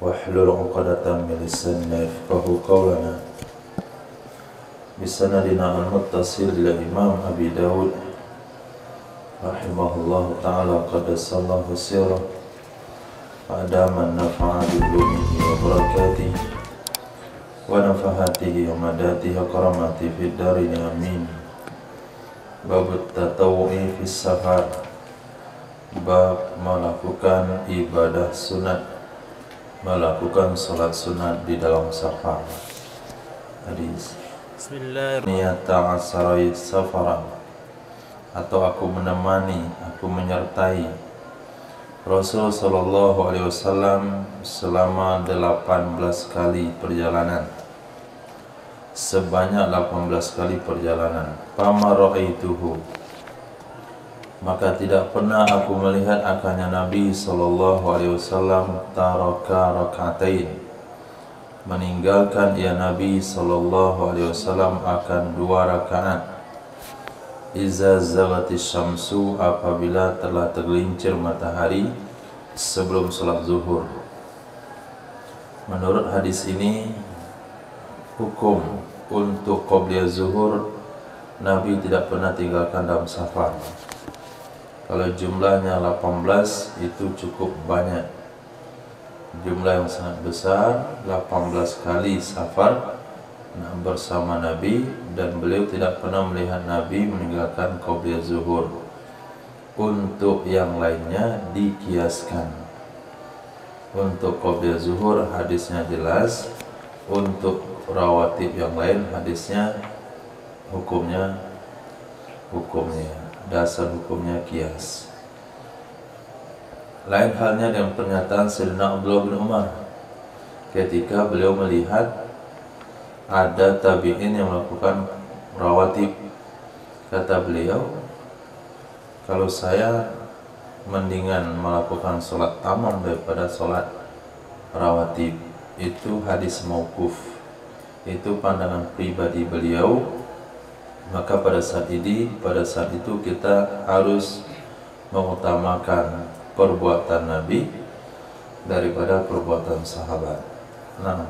واحلل عقدة من لساني يفقهوا قولنا بسندنا المتصل إلى الإمام أبي داود رحمه الله تعالى قدس الله سره وأدام النفع بعلومه وبركاته ونفحاته ومداته وكراماته في الدارين آمين. Bab tatawu'i fi safar, bab melakukan ibadah sunat, melakukan salat sunat di dalam safar. Hadis Bismillahirrahmanirrahim. Niyata asarai safaran, atau aku menemani, aku menyertai Rasul sallallahu alaihi wasallam selama 18 kali perjalanan. Sebanyak 18 kali perjalanan. Fama ra'aituhu, maka tidak pernah aku melihat akannya Nabi sallallahu alaihi wasallam taraka rakaatain, meninggalkan ia Nabi sallallahu alaihi wasallam akan 2 rakaat. Iza zaghatis syamsu, apabila telah tergelincir matahari sebelum salat zuhur. Menurut hadis ini, hukum untuk qobliyah zuhur Nabi tidak pernah tinggalkan dalam safar. Kalau jumlahnya 18 itu cukup banyak, jumlah yang sangat besar. 18 kali safar bersama Nabi, dan beliau tidak pernah melihat Nabi meninggalkan qobliyah zuhur. Untuk yang lainnya dikiaskan. Untuk qobliyah zuhur hadisnya jelas, untuk rawatib yang lain hadisnya hukumnya dasar hukumnya kias. Lain halnya dengan pernyataan Sayyidina Abdullah bin Umar ketika beliau melihat ada tabi'in yang melakukan rawatib. Kata beliau, kalau saya mendingan melakukan sholat tamam daripada sholat rawatib. Itu hadis mauquf, itu pandangan pribadi beliau. Maka pada saat itu kita harus mengutamakan perbuatan Nabi daripada perbuatan sahabat. Nah,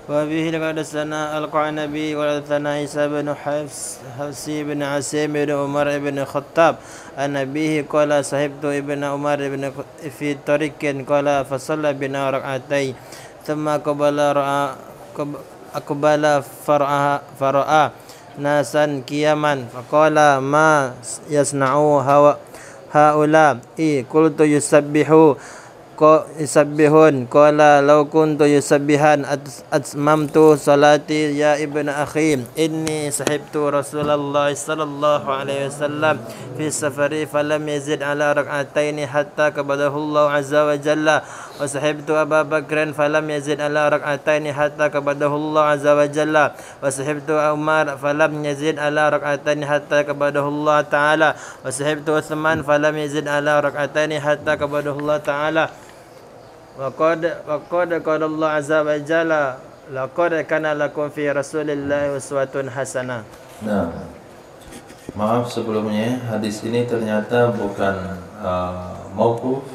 wa bihi hadatsana al-Qanabi wa hadatsana Isa bin Hafsi bin Asim bin Umar bin Khattab an nabihi qala sahibtu ibn Umar bin fi tariqin qala fa shalla bina rak'atai thumma aqbala fara'a nasan qiyaman faqala ma yasna'u haula qultu yusabbihun qala law kuntu yusabbihan atmamtu salati ya ibnu akhi inni sahibtu Rasulullah sallallahu alaihi wasallam fi safari falam yazid ala rak'ataini hatta qabadahu Allah azza wa jalla wa sahibtu Abu Bakrin falam yazid ala rak'ataini hatta qabadahu Allah azza wa jalla wa sahibtu Umar falam yazid ala rak'ataini hatta qabadahu Allah ta'ala wa sahibtu Utsman falam yazid ala rak'ataini hatta qabadahu Allah ta'ala. Waqad qala Allah azza wa jalla laqad kana lakum fi Rasulillahi uswatun hasanah. Nah, maaf sebelumnya, hadis ini ternyata bukan mauquf,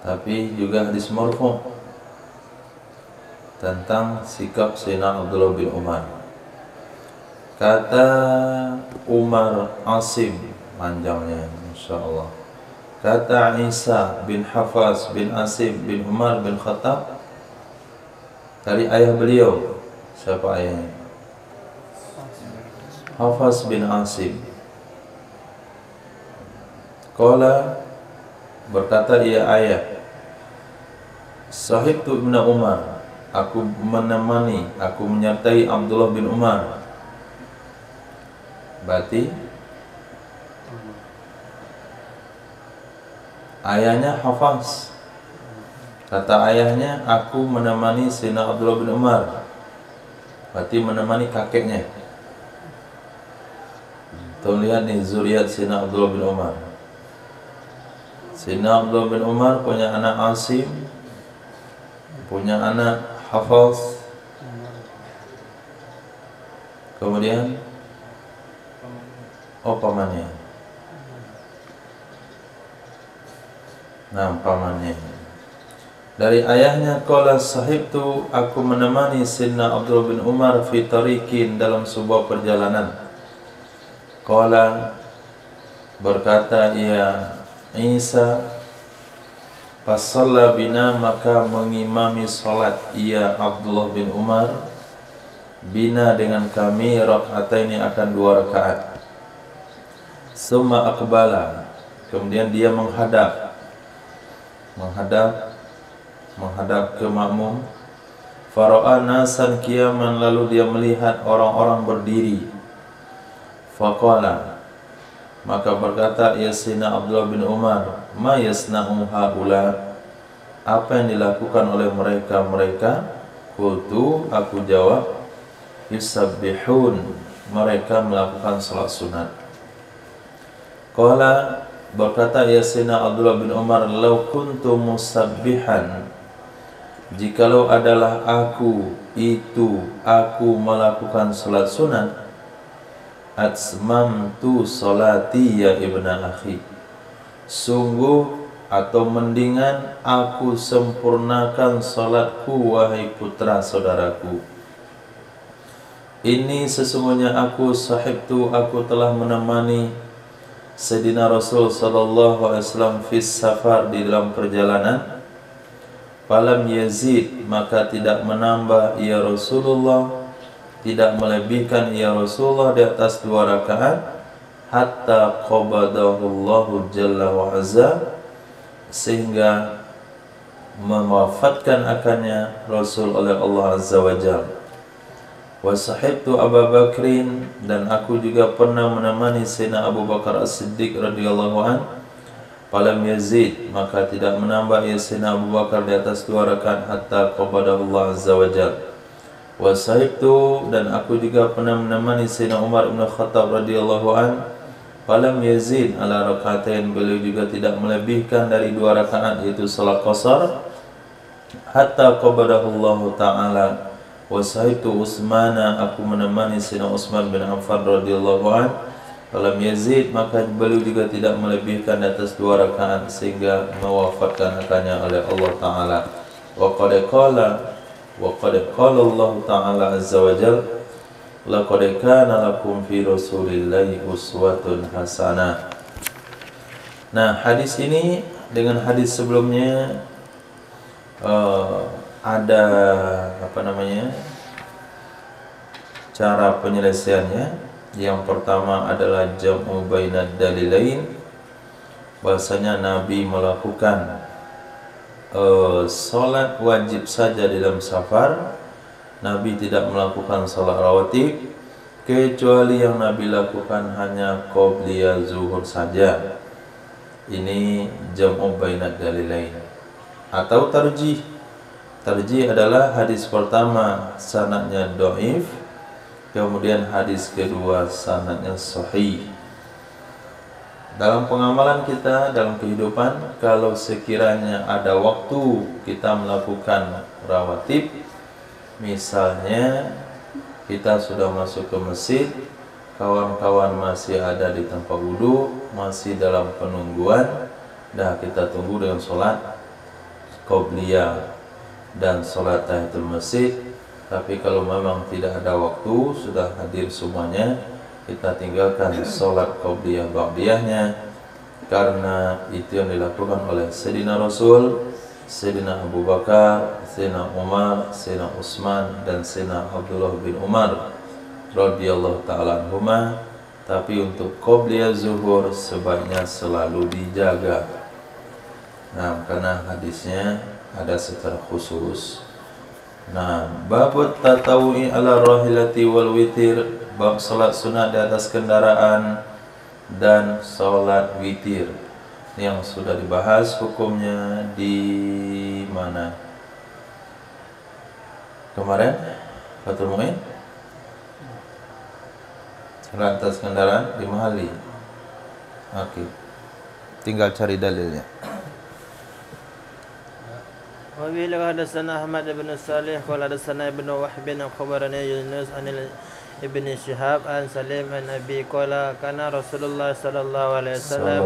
tapi juga hadis marfu' tentang sikap Sayyidina Abdullah bin Umar. Kata Umar Asim, panjangnya insyaallah. Kata Isa bin Hafaz bin Asim bin Umar bin Khattab, dari ayah beliau. Siapa ayahnya? Hafaz bin Asim. Qala, berkata ia ayah, sahibtu ibn Umar, aku menemani, aku menyertai Abdullah bin Umar. Berarti ayahnya Hafaz. Kata ayahnya, aku menemani Sayyidina Abdullah bin Umar, berarti menemani kakeknya. Tuh lihat nih zuriat Sayyidina Abdullah bin Umar. Sayyidina Abdullah bin Umar punya anak Asim, punya anak Hafaz, kemudian pamannya. Nah, pamannya. Dari ayahnya, qala sahibtu, aku menemani Sayyidina Abdullah bin Umar fi tariqin, dalam sebuah perjalanan. Qala, berkata ia Isa, fasalla bina, maka mengimami salat ia Abdullah bin Umar, bina dengan kami, raka'ataini, akan 2 rakaat. Summa aqbala, kemudian dia menghadap ke makmum. Fara'a nasan qiyaman, lalu dia melihat orang-orang berdiri. Faqala, maka berkata ya Sayyidina Abdullah bin Umar, ma yasna'u haula, apa yang dilakukan oleh mereka? Qultu, aku jawab, yusabbihun, mereka melakukan salat sunat. Qala, berkata ya Sayyidina Abdullah bin Umar, law kuntu musabbihan, jikalau adalah aku melakukan salat sunat, atmamtu salati ya ibna akhi, sungguh atau mendingan aku sempurnakan salatku wahai putra saudaraku. Ini sesungguhnya aku sahibtu, aku telah menemani Sayyidina Rasul sallallahu alaihi wasallam fis safar, di dalam perjalanan. Falam yazid, maka tidak menambah ia Rasulullah, tidak melebihkan ia Rasulullah di atas 2 rakaat, hatta qabadahu Allahu jalla wa azza, sehingga mewafatkan akannya Rasul oleh Allah azza wa jalla. Wa sahibtu Abu Bakrin, dan aku juga pernah menemani Sayyidina Abu Bakar As-Siddiq radhiyallahu an. Falam yazid, maka tidak menambah ia Sayyidina Abu Bakar di atas 2 rakaat, hatta qabadahu Allah azza wa jalla. Wa sahibtu, dan aku juga pernah menemani Sayyidina Umar bin Khattab radhiyallahu an. Falam yazid ala rakaatain, beliau juga tidak melebihkan dari 2 rakaat, yaitu salat qasar, hatta qabadahu Allah taala. Wa sahibtu Utsmana, aku menemani Sayyidina Utsman bin Affan radhiyallahu an. Falam yazid, maka beliau juga tidak melebihkan di atas 2 rakaat, sehingga mewafatkan akannya oleh Allah taala. Wa qad qala Allah taala azza wa jalla, laqad kana lakum fi rasulillahi uswatun hasanah. Nah, hadis ini dengan hadis sebelumnya ada cara penyelesaiannya. Yang pertama adalah jam'u bainad dalilain, bahasanya Nabi melakukan salat wajib saja dalam safar. Nabi tidak melakukan salat rawatib, kecuali yang Nabi lakukan hanya qobliyah zuhur saja. Ini jam'u bainad dalilain. Atau tarjih. Tarjih adalah hadis pertama sanadnya dhaif, kemudian hadis kedua sanadnya sahih. Dalam pengamalan kita, dalam kehidupan, kalau sekiranya ada waktu kita melakukan rawatib, misalnya kita sudah masuk ke masjid, kawan-kawan masih ada di tempat wudhu, masih dalam penungguan, kita tunggu dengan sholat qobliyah dan sholat tahiyatul masjid. Tapi kalau memang tidak ada waktu, sudah hadir semuanya, kita tinggalkan sholat qobliyah ba'diyahnya, karena itu yang dilakukan oleh Sayyidina Rasul, Sayyidina Abu Bakar, Sayyidina Umar, Sayyidina Utsman, dan Sayyidina Abdullah bin Umar radhiyallahu ta'ala anhuma. Tapi untuk qobliyah zuhur sebaiknya selalu dijaga. Nah, karena hadisnya ada secara khusus. Nah, babut tatawu'i ala rahilati wal witir, bab salat sunat di atas kendaraan dan salat witir. Ini yang sudah dibahas hukumnya di mana? Kemarin Fathul Mu'in, salat atas kendaraan di Mahali. Oke. Tinggal cari dalilnya. وبه حدثنا أحمد بن صالح قال حدثنا ابن وهب أخبرني يونس عن ابن شهاب عن سليم عن أبي قال كان رسول الله صلى الله عليه وسلم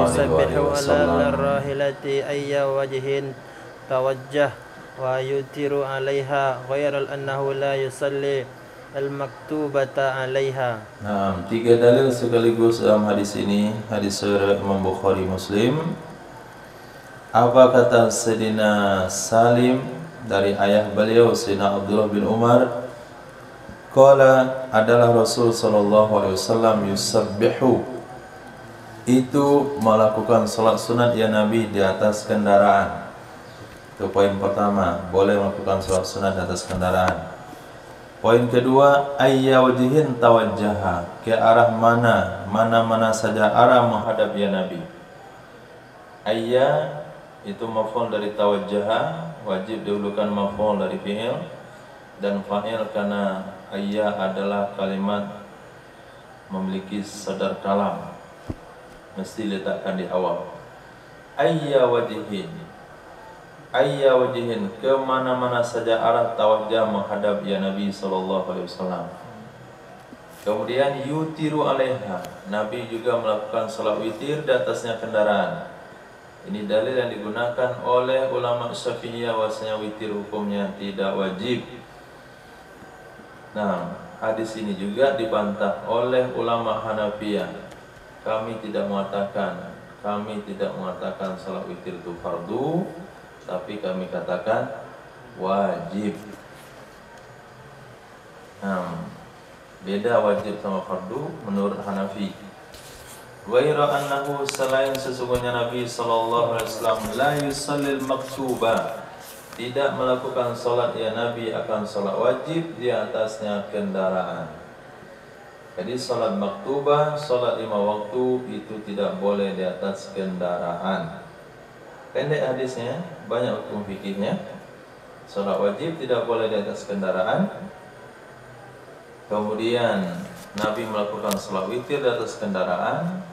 يسبح على الراحلة أي وجه tawajjah wa yutiru 'alaiha ghairal annahu la yusalli al-maktubata 'alaiha. Nah, 3 dalil sekaligus dalam hadis ini, hadis riwayat Imam Bukhari Muslim. Apa kata Sayyidina Salim dari ayah beliau Sayyidina Abdullah bin Umar? Qala, adalah Rasul sallallahu alaihi wasallam yusabbihu, itu melakukan salat sunat ya Nabi di atas kendaraan. Itu poin pertama, boleh melakukan salat sunat di atas kendaraan. Poin kedua, ayya wajhin tawajjaha, ke arah mana saja arah menghadap ya Nabi. Ayya itu maf'ul dari tawajjaha, wajib dihulukan maf'ul dari fi'il dan fa'il karena ayya adalah kalimat memiliki sadar kalam, mesti letakkan di awal. Ayya wajhin, ke mana saja arah tawajjah menghadap ya Nabi sallallahu alaihi wasallam. Kemudian yutiru 'alaiha, Nabi juga melakukan salat witir di atasnya kendaraan. Ini dalil yang digunakan oleh ulama Syafi'iyah bahwasanya witir hukumnya tidak wajib. Nah, hadis ini juga dibantah oleh ulama Hanafiyah. Kami tidak mengatakan salat witir itu fardu, tapi kami katakan wajib. Nah, beda wajib sama fardu menurut Hanafi. Ghaira annahu, selain sesungguhnya Nabi sallallahu alaihi wasallam la yusallil maktubah, tidak melakukan salat ya Nabi akan salat wajib di atasnya kendaraan. Jadi salat maktubah, salat 5 waktu itu tidak boleh di atas kendaraan. Pendek hadisnya, banyak hukum fikihnya. Salat wajib tidak boleh di atas kendaraan. Kemudian Nabi melakukan salat witir di atas kendaraan.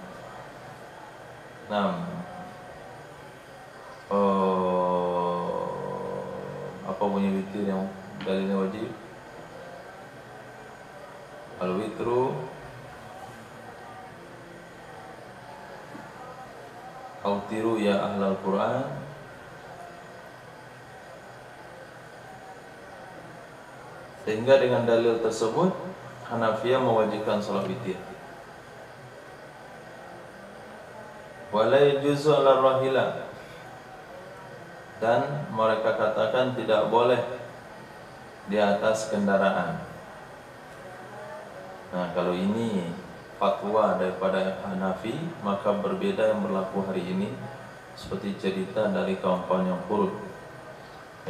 Apa bunyi witir yang dalilnya wajib? Al-witru autiru ya ahlal Quran. Sehingga dengan dalil tersebut Hanafiyah mewajibkan salat witir. Wala yajuzu 'ala rahilah, dan mereka katakan tidak boleh di atas kendaraan. Nah, kalau ini fatwa daripada Hanafi, maka berbeda yang berlaku hari ini seperti cerita dari kawan-kawan yang kurut.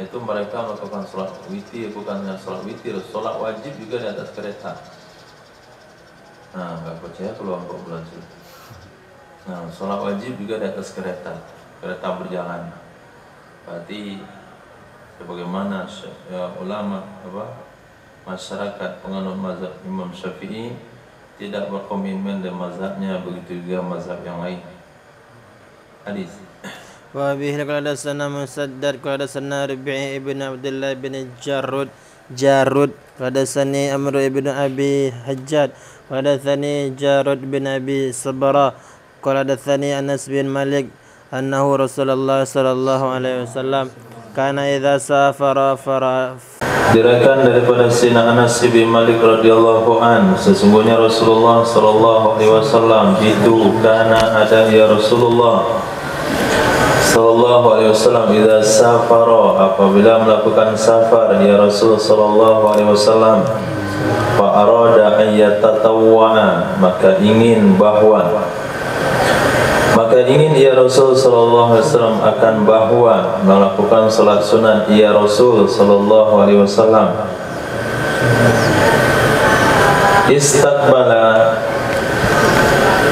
Itu mereka melakukan salat witir, bukan hanya salat witir, salat wajib juga di atas kereta. Nah, nggak percaya keluar 4 bulan sudah. Nah, salat wajib juga di atas kereta berjalan. Berarti sebagaimana ulama masyarakat penganut mazhab Imam Syafi'i tidak berkomitmen dengan mazhabnya, begitu juga mazhab yang lain. Hadis. Wa bihi qala hadatsana Musaddad qala hadatsana Rabi' ibn Abdullah bin Jarud hadatsani Amr ibn Abi Hajjaj hadatsani Jarud bin Abi Sabra qala hadatsani Anas bin Malik annahu Rasulullah sallallahu alaihi wasallam kana idza safara Diriwayatkan daripada Sayyidina Anas bin Malik radhiyallahu an, sesungguhnya Rasulullah sallallahu alaihi wasallam itu karena ada ya Rasulullah sallallahu alaihi wasallam idza safara, apabila melakukan safar ya Rasul sallallahu alaihi wasallam, fa arada an yatatawwa, maka ingin ya Rasul sallallahu alaihi wasallam akan bahwa melakukan salat sunat ya Rasul sallallahu alaihi wasallam.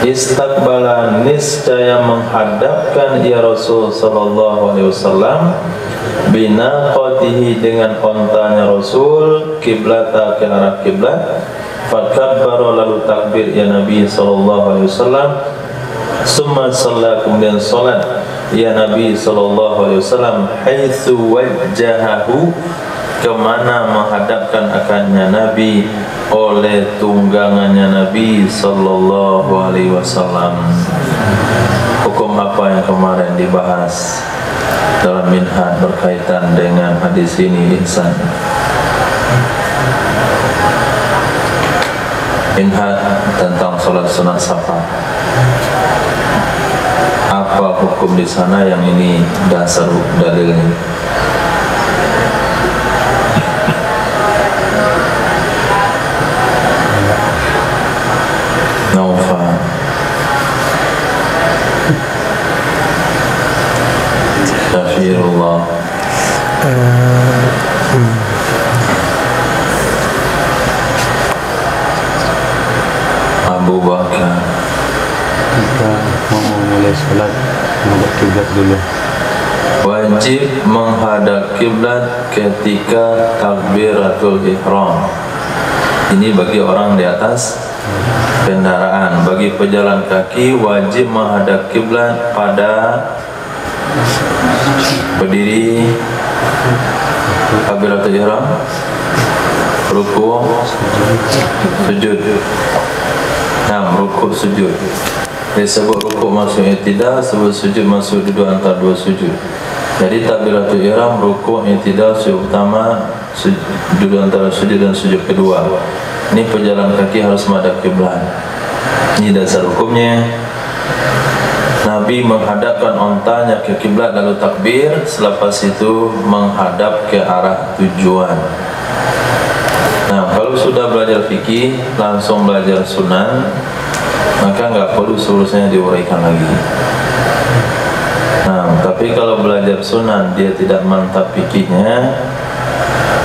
Istaqbala niscaya menghadapkan ya Rasul sallallahu alaihi wasallam binaqatihi dengan ontanya Rasul kiblata, ke arah kiblat. Fakabbara, lalu takbir ya Nabi sallallahu alaihi wasallam. Summa shalla, kemudian salat ya Nabi sallallahu alaihi wasallam haitsu wajjahahu, kemana menghadapkan akannya Nabi oleh tunggangannya Nabi sallallahu alaihi wasallam. Hukum apa yang kemarin dibahas? dalam minhaj berkaitan dengan hadis ini ihsan. Minhaj tentang salat sunat safar. Apa hukum di sana yang ini dasar dalilnya? Naufal. Syafirullah. Abu Bakar. Kita mau mulai sholat menghadap kiblat dulu. Wajib menghadap kiblat ketika takbiratul ihram. Ini bagi orang di atas kendaraan. Bagi pejalan kaki wajib menghadap kiblat pada berdiri takbiratul ihram, ruku, sujud. Ruku sujud. Disebut ruku masuk i'tidal, sebut sujud masuk duduk antara dua sujud. Jadi takbiratul ihram, ruku, i'tidal, sujud pertama, duduk antara sujud dan sujud kedua. Ini pejalan kaki harus menghadap kiblat. Ini dasar hukumnya. Nabi menghadapkan ontanya ke kiblat lalu takbir, selepas itu menghadap ke arah tujuan. Nah, kalau sudah belajar fikih langsung belajar sunan, maka nggak perlu seluruhnya diuraikan lagi. Nah, tapi kalau belajar sunan dia tidak mantap fikihnya,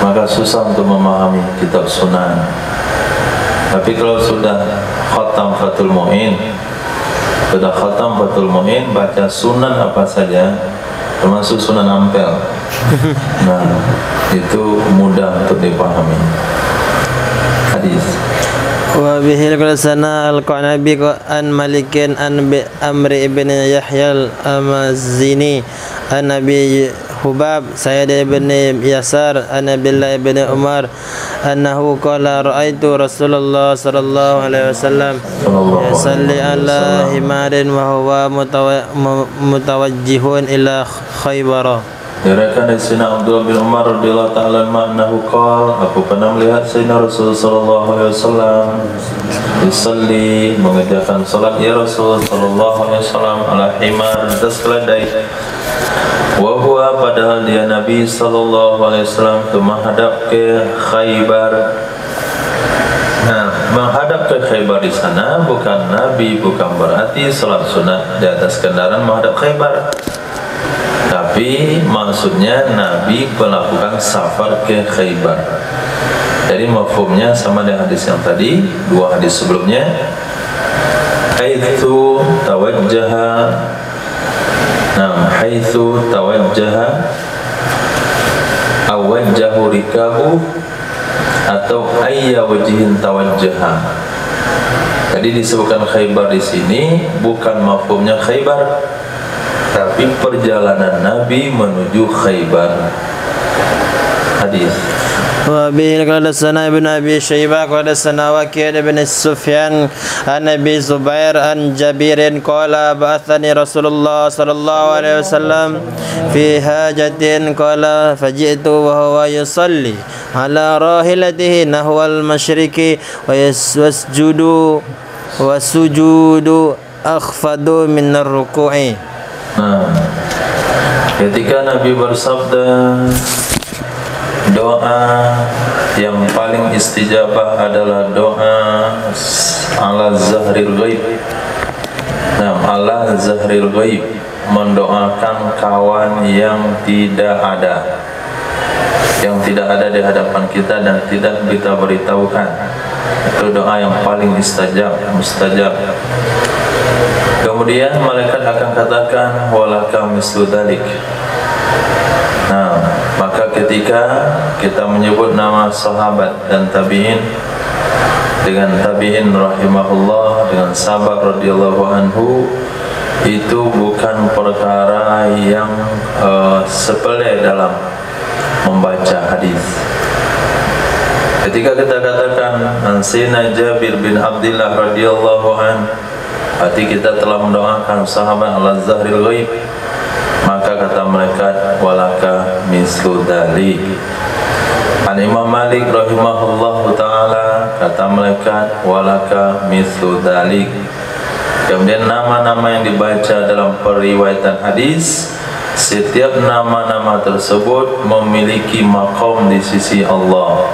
maka susah untuk memahami kitab sunan. Tapi kalau sudah khatam Fathul Mu'in, baca sunan apa saja, termasuk Sunan Ampel. Nah, itu mudah untuk dipahami. Hadis. Wa bihi al-sana al-Qanabi an Malikin an Amri ibn Yahya al-Amazini an Nabi Hubab Sayyid ibn Yasar an Abdullah ibn Umar annahu qala ra'aitu Rasulullah sallallahu alaihi wasallam yusalli ala himarin wa huwa mutawajjihun ila Khaybar. Diriwayatkan dari Sayyidina Abdullah bin Umar radhiyallahu ta'ala anhu qala, aku pernah melihat Sayyidina Rasul sallallahu alaihi wasallam yusalli, mengerjakan salat ya Rasul sallallahu alaihi wasallam ala himar, atas keledai. Wa huwa, padahal dia Nabi sallallahu alaihi wasallam itu menghadap ke Khaybar. Nah, menghadap ke Khaybar di sana bukan Nabi, bukan berarti salat sunat di atas kendaraan menghadap Khaybar. Tapi maksudnya Nabi melakukan safar ke Khaybar. Jadi mafhumnya sama dengan hadis yang tadi, dua hadis sebelumnya. Haitsu tawajjaha, haitsu tawajjaha awajjahu rikabu, atau ayya wajhin tawajjaha. Jadi disebutkan Khaybar di sini bukan mafhumnya Khaybar, tapi perjalanan Nabi menuju Khaybar. Hadis. Wa bihi qala ibn Abi Syaibah qala Waqi' ibn Sufyan an Abi Zubair an Jabirin qala ba'athani Rasulullah sallallahu alaihi wasallam fi hajatin qala faji'tu wa huwa yusalli ala rahilatihi nahwa al-masyriqi wa yasjudu wa sujudu akhfadu min ar-ruku'i. Ketika Nabi bersabda, doa yang paling istijabah adalah doa ala zahril ghaib. Ala zahril ghaib, mendoakan kawan yang tidak ada, di hadapan kita dan tidak kita beritahukan. Itu doa yang paling mustajab. Kemudian malaikat akan katakan walaka mislu dzalik. Maka ketika kita menyebut nama sahabat dan tabi'in, dengan tabi'in rahimahullah, dengan sahabat radhiyallahu anhu, itu bukan perkara yang sepele dalam membaca hadis. Ketika kita katakan Sayyidina Jabir bin Abdullah radhiyallahu anhu, berarti kita telah mendoakan sahabat ala zahril ghaib, Maka kata malaikat, walaka mislu dzalik. An Imam Malik rahimahullahu taala, kata malaikat, walaka mislu dzalik. Kemudian nama-nama yang dibaca dalam periwayatan hadis, setiap nama-nama tersebut memiliki maqam di sisi Allah.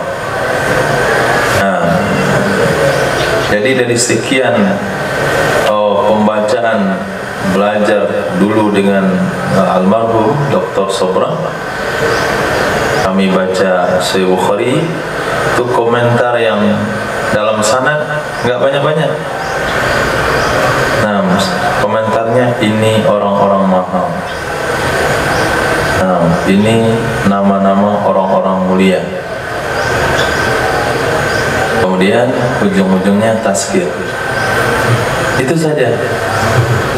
Jadi dari sekian pembacaan belajar dulu dengan almarhum Dr. Sobra, kami baca Sahih Bukhari, itu komentar yang dalam sanad nggak banyak-banyak. Nah, komentarnya ini orang-orang mahal. Nah, ini nama-nama orang-orang mulia. Kemudian ujung-ujungnya tazkir. Itu saja.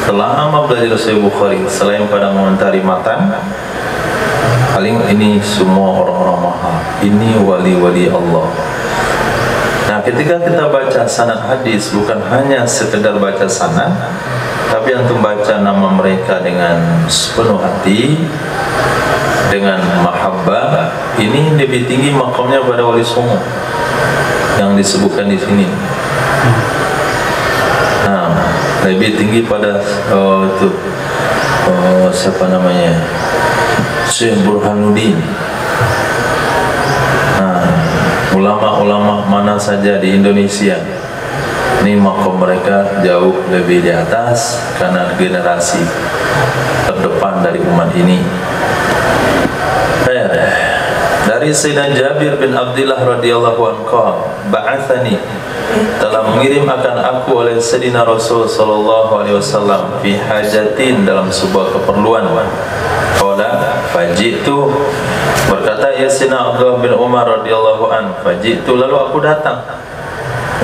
Selama belajar Sahih Bukhari, selain pada mengomentari matan, paling ini semua orang-orang mahal. Ini wali-wali Allah. Nah, ketika kita baca sanad hadis, bukan hanya sekedar baca sanad, tapi antum baca nama mereka dengan sepenuh hati, dengan mahabbah. Ini lebih tinggi makamnya pada wali songo yang disebutkan di sini. Nah, lebih tinggi pada siapa namanya, Syekh Burhanuddin. Ulama-ulama mana saja di Indonesia, ini makom mereka jauh lebih di atas karena generasi terdepan dari umat ini. Dari Sayyidina Jabir bin Abdullah radhiyallahu anhu, ba'athani, telah mengirim akan aku oleh Sayyidina Rasul sallallahu alaihi wasallam fi hajatin, dalam sebuah keperluan. Qala fajitu, berkata ya Sayyidina Abdullah bin Umar radhiyallahu anhu, fajitu, lalu aku datang.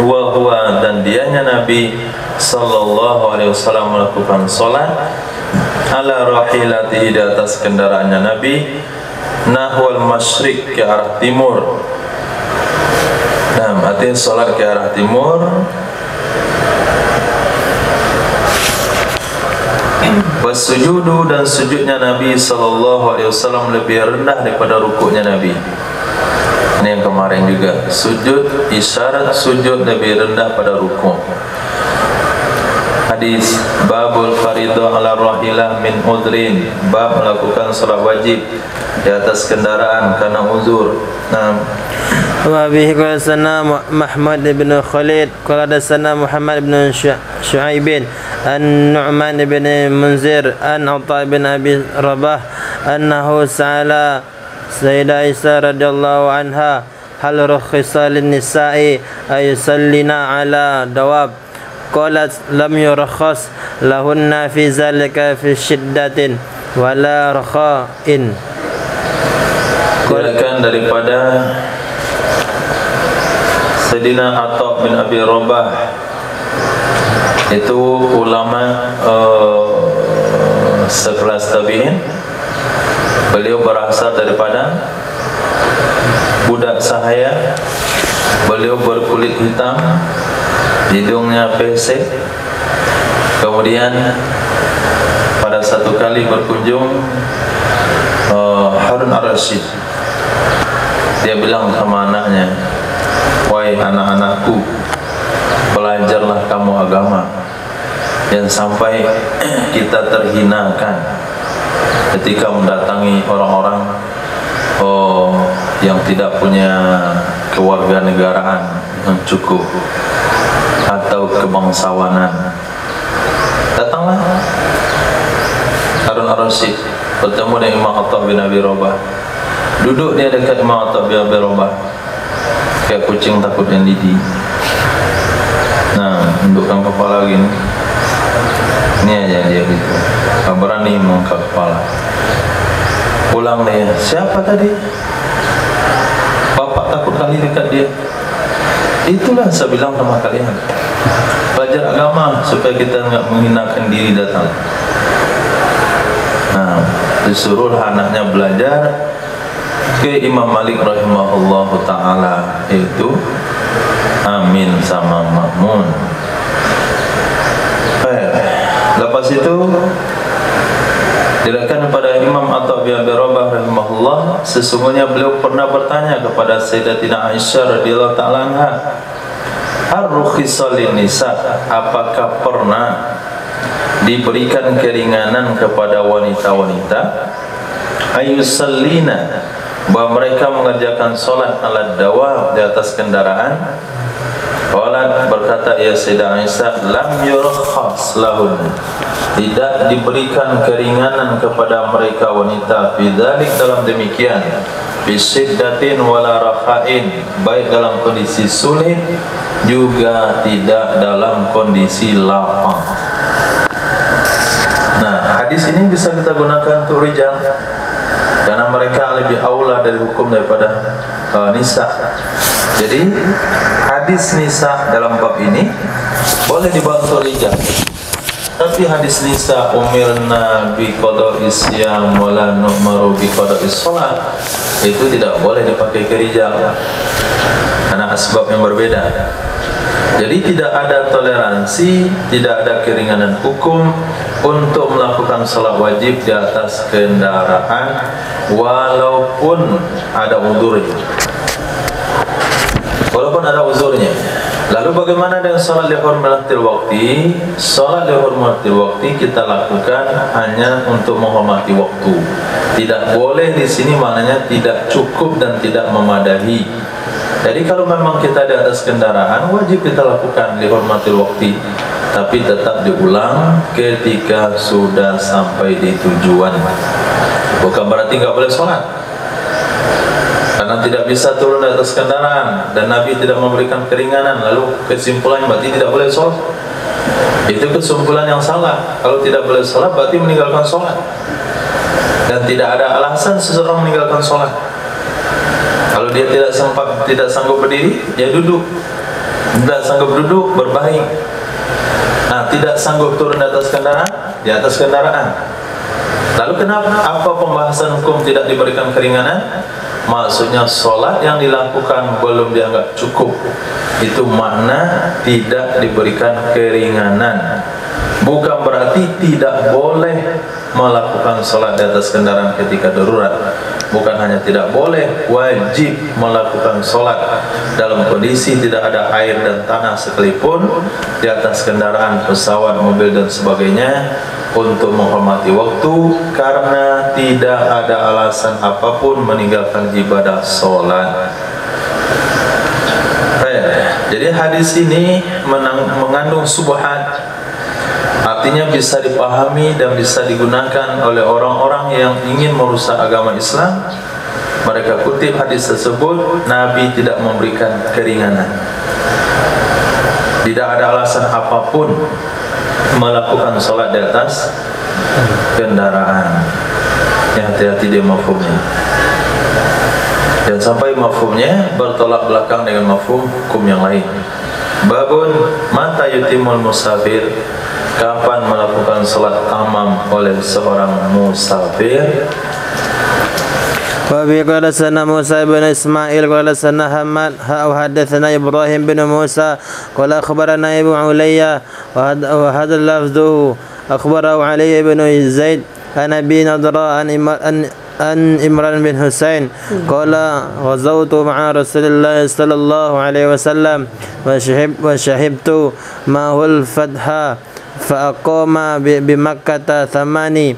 Wa huwa, dan dianya Nabi sallallahu alaihi wasallam melakukan salat ala rahilatihi, di atas kendaraannya Nabi, nahwal masyriq, ke arah timur. Nah, artinya salat ke arah timur. Wasujudu, dan sujudnya Nabi sallallahu alaihi wasallam lebih rendah daripada rukuknya Nabi. Ini yang kemarin juga, sujud, isyarat sujud lebih rendah pada rukuk. Hadis babul faridah ala rahilah min udrin, bab melakukan salat wajib di atas kendaraan karena uzur. Nah, wa bihi qala sana Muhammad bin Khalid qala sana Muhammad bin Shu'aib an-Nu'man bin Munzir an Atha bin Abi Rabah annahu sa'ala Sayyidah Aisyah radhiyallahu anha hal rukhisa lin nisa'i ayusallina ala dawab, qalat lam yurakhas lahunna fi zalika fi shiddatin wala rakha'in. Diriwayatkan daripada Sayyidina Atha bin Abi Rabah, itu ulama sekelas tabi'in. Beliau berasal daripada budak sahaya. Beliau berkulit hitam, hidungnya pesek. Kemudian pada satu kali berkunjung Harun ar-Rasyid, dia bilang sama anaknya, wahai anak-anakku, belajarlah kamu agama, dan sampai kita terhinakan ketika mendatangi orang-orang yang tidak punya kewarganegaraan yang cukup atau kebangsawanan. Datanglah Harun ar-Rasyid bertemu dengan Imam Atha bin Abi Rabah. Duduk dia dekat Imam Atha bin Abi Rabah, kayak kucing takut yang lidi. Nah, tundukkan kepala gini. Ini aja dia gitu, gak berani mengangkat kepala. Pulang dia, siapa tadi? Bapak takut kali dekat dia. Itulah saya bilang sama kalian, belajar agama supaya kita nggak menghinakan diri datang. Nah, disuruh anaknya belajar ke Imam Malik rahimahullahu ta'ala, itu Amin sama Ma'mun. Lepas itu Diriwayatkan kepada Imam Atha bin Abi Rabah rahimahullah, sesungguhnya beliau pernah bertanya kepada Sayyidatina Aisyah radhiyallahu ta'ala anha, ar-rukhisa lin-nisa, apakah pernah diberikan keringanan kepada wanita-wanita ayusallina, bahwa mereka mengerjakan solat ala dawab, di atas kendaraan. Qalat, berkata ya Sayyidah Aisyah, lam yurkhas lahun, tidak diberikan keringanan kepada mereka wanita bidzalik, dalam demikian, bisyiddatin wala rakhain, baik dalam kondisi sulit juga tidak dalam kondisi lapang. Nah, hadis ini bisa kita gunakan untuk rijal, karena mereka lebih aula dari hukum daripada nisa. Jadi hadis nisa dalam bab ini boleh dibawa untuk rijal, tapi hadis nisa umirna bi qada'is siyam wa la nu'maru bi qada'is shalah itu tidak boleh dipakai ke rijal karena asbab yang berbeda. Jadi tidak ada toleransi, tidak ada keringanan hukum untuk melakukan salat wajib di atas kendaraan walaupun ada uzurnya. Walaupun ada uzurnya. Lalu bagaimana dengan salat li hurmatil waqti? Salat li hurmatil waqti kita lakukan hanya untuk menghormati waktu. Tidak boleh di sini maknanya tidak cukup dan tidak memadai. Jadi kalau memang kita di atas kendaraan, wajib kita lakukan li hurmatil waqti, tapi tetap diulang ketika sudah sampai di tujuan. Bukan berarti nggak boleh sholat, karena tidak bisa turun di atas kendaraan dan Nabi tidak memberikan keringanan. Lalu kesimpulannya berarti tidak boleh sholat. Itu kesimpulan yang salah. Kalau tidak boleh sholat berarti meninggalkan sholat, dan tidak ada alasan seseorang meninggalkan sholat. Kalau dia tidak sanggup berdiri, ya duduk. Tidak sanggup duduk, berbaring. Nah, tidak sanggup turun di atas kendaraan, di atas kendaraan. Lalu kenapa? Apa pembahasan hukum tidak diberikan keringanan? Maksudnya sholat yang dilakukan belum dianggap cukup. Itu makna tidak diberikan keringanan. Bukan berarti tidak boleh melakukan sholat di atas kendaraan ketika darurat. Bukan hanya tidak boleh, wajib melakukan sholat dalam kondisi tidak ada air dan tanah sekalipun, di atas kendaraan, pesawat, mobil dan sebagainya, untuk menghormati waktu, karena tidak ada alasan apapun meninggalkan ibadah sholat. Jadi hadis ini mengandung subhat. Artinya bisa dipahami dan bisa digunakan oleh orang-orang yang ingin merusak agama Islam. Mereka kutip hadis tersebut, Nabi tidak memberikan keringanan. Tidak ada alasan apapun melakukan sholat di atas kendaraan. Yang hati-hati dia mafhumnya. Dan sampai mafhumnya bertolak belakang dengan mafhum hukum yang lain. Babun mata yutimul musafir, kapan melakukan salat tamam oleh seorang musafir? Wa bi qala sana Musa bin Ismail qala sana Hamad hadatsana Ibrahim bin Musa qala akhbarana Abu Ulayya wa hadha lafdhu akhbarahu Ali bin Zaid an Abi Nadra an Imran bin Husain qala ghazawtu ma'a Rasulillah sallallahu alaihi wasallam wa shahibtu ma'ul fadha فأقام بمكة 18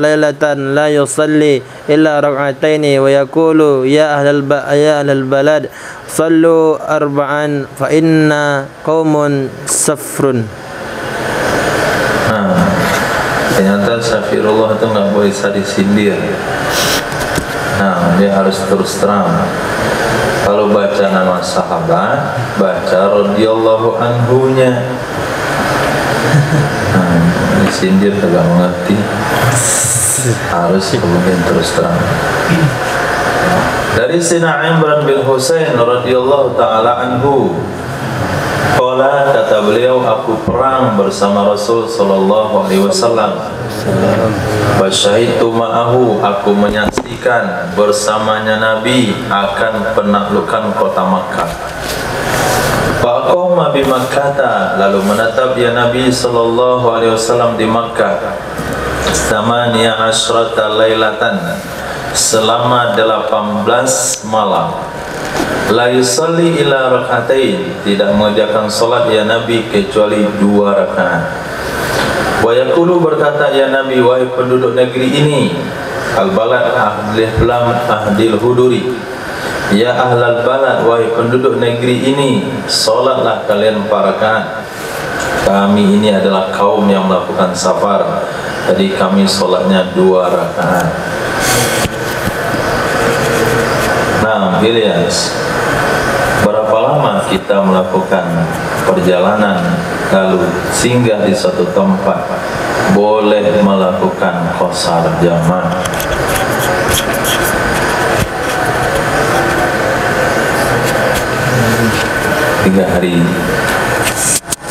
ليلة لا يصلي إلا ركعتين ويقول يا أهل البلد صلوا 4 فإن قوم سفر. Ternyata safirullah itu nggak boleh disindir. Nah, dia harus terus terang. Kalau baca nama sahabat, baca radhiyallahu anhunya. Disindir kagak mengerti, harus kemudian terus terang. Dari Sina Imran bin Husain radhiyallahu taala anhu, qala, kata beliau, aku perang bersama Rasul sallallahu alaihi wasallam. Wa syahidtu ma'ahu, aku menyaksikan bersamanya Nabi akan penaklukan kota Makkah. Faqama bi Makkah, lalu menetap ya Nabi sallallahu alaihi wasallam di Makkah. Thamaniya asyrata lailatan, selama 18 malam. La yusalli ila rak'atain, tidak mengerjakan salat ya Nabi kecuali 2 rakaat. Wa yaqulu, berkata ya Nabi, wahai penduduk negeri ini, al-balad ahlil lam ahdil huduri, ya ahlal balad, wahai penduduk negeri ini, salatlah kalian 4 rakaat. Kami ini adalah kaum yang melakukan safar, jadi kami salatnya 2 rakaat. Nah, Ilyas, berapa lama kita melakukan perjalanan lalu singgah di suatu tempat boleh melakukan qasar jamaah? Tiga hari.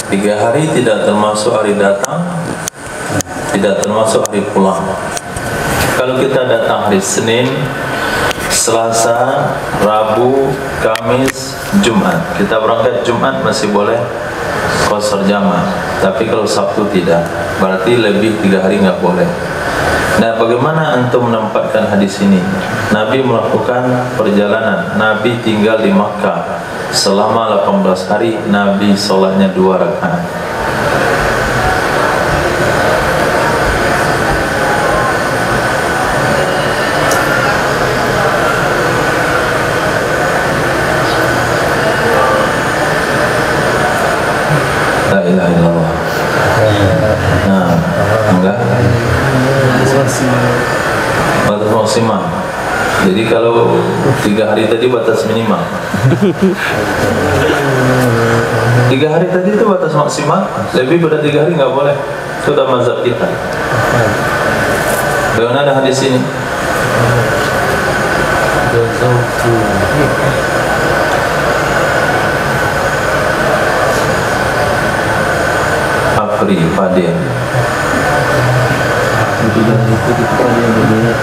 3 hari tidak termasuk hari datang, tidak termasuk hari pulang. Kalau kita datang hari Senin, Selasa, Rabu, Kamis, Jumat, kita berangkat Jumat masih boleh qasar jamaah. Tapi kalau Sabtu tidak, berarti lebih 3 hari nggak boleh. Nah, bagaimana antum menempatkan hadis ini? Nabi melakukan perjalanan, Nabi tinggal di Makkah selama 18 hari, Nabi sholatnya 2 rakaat. La ilaha illallah. Nah, enggak? Batas maksimal. Jadi kalau 3 hari tadi batas minimal, 3 hari tadi itu batas maksimal. Lebih pada 3 hari nggak boleh. Itu sudah mazhab kita. Bagaimana ada hadis ini? Afri Fadil. Kemudian itu ketika dia melihat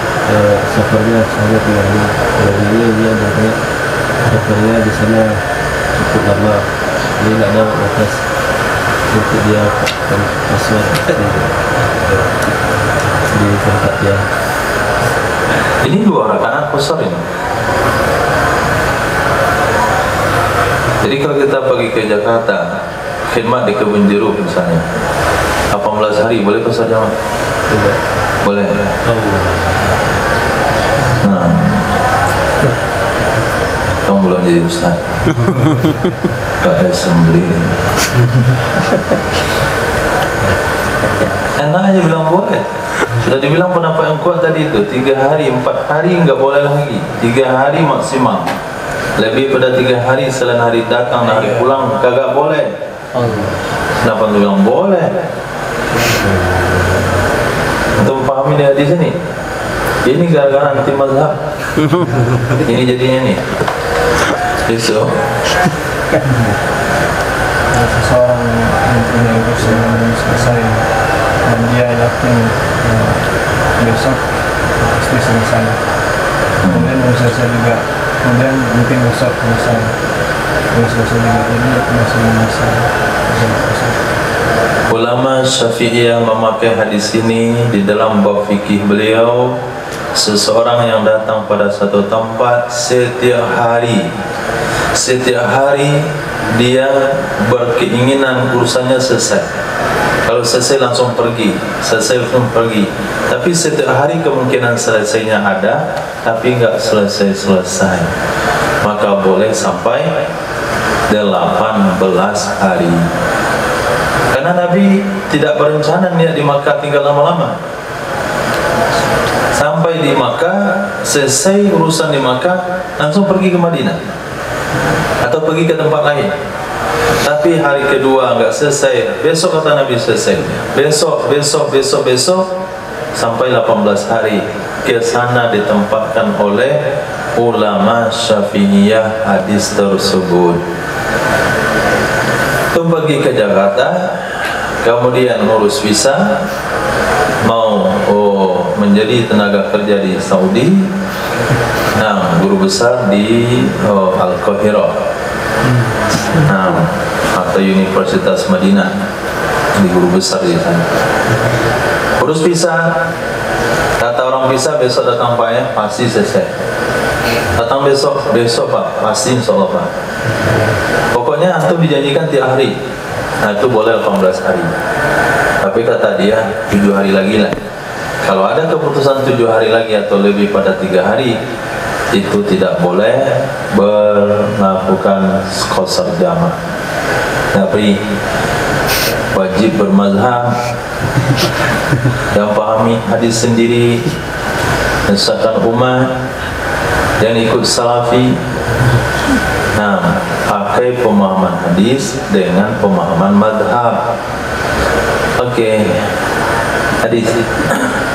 safarnya sangat lama, kemudian dia melihat safarnya di sana cukup lama, dia tidak ada batas untuk dia qasar di tempat dia. Ini 2 rakaat qasar ini. Jadi kalau kita pergi ke Jakarta, khidmat di Kebun Jeruk misalnya, 18 hari boleh qasar jamaah? Tidak. Boleh. Nah, kamu belum jadi ustaz. Gak ada sembeli. Enak aja bilang boleh. Sudah dibilang pendapat yang kuat tadi itu 3 hari, 4 hari nggak boleh lagi. 3 hari maksimal. Lebih pada 3 hari selain hari datang dan hari pulang kagak boleh. Kenapa lu bilang boleh? Untuk memahami di hadis ini, ini gara-gara anti mazhab. Ini jadinya nih. So, seseorang mempunyai urusan yang selesai dan dia yakin besok pasti selesai. Kemudian selesai juga. Kemudian mungkin besok selesai. Selesai juga ini masih selesai. ulama Syafi'iyah memakai hadis ini di dalam bab fikih beliau. Seseorang yang datang pada satu tempat setiap hari dia berkeinginan urusannya selesai. Kalau selesai langsung pergi, Tapi setiap hari kemungkinan selesainya ada, tapi enggak selesai. Maka boleh sampai 18 hari. Karena Nabi tidak berencana niat di Makkah tinggal lama-lama. Sampai di Makkah, selesai urusan di Makkah, langsung pergi ke Madinah atau pergi ke tempat lain. Tapi hari kedua enggak selesai, besok kata Nabi selesai, besok sampai 18 hari. Ke sana ditempatkan oleh ulama Syafi'iyah hadis tersebut. Itu pergi ke Jakarta, kemudian ngurus visa, mau menjadi tenaga kerja di Saudi. Nah, guru besar di Al-Qahirah, atau Universitas Madinah, di guru besar di sana. Urus visa, kata orang visa besok datang Pak ya, pasti selesai. Datang besok Pak, pasti insya Allah Pak. Pokoknya antum dijanjikan tiap hari. Nah itu boleh 18 hari. Tapi kata dia 7 hari lagi lah. Kalau ada keputusan 7 hari lagi atau lebih pada 3 hari, itu tidak boleh melakukan qasar jama'. Tapi wajib bermazhab, yang pahami hadis sendiri, menyesatkan umat, dan ikut salafi. Nah, pakai pemahaman hadis dengan pemahaman madhab. Oke, hadis.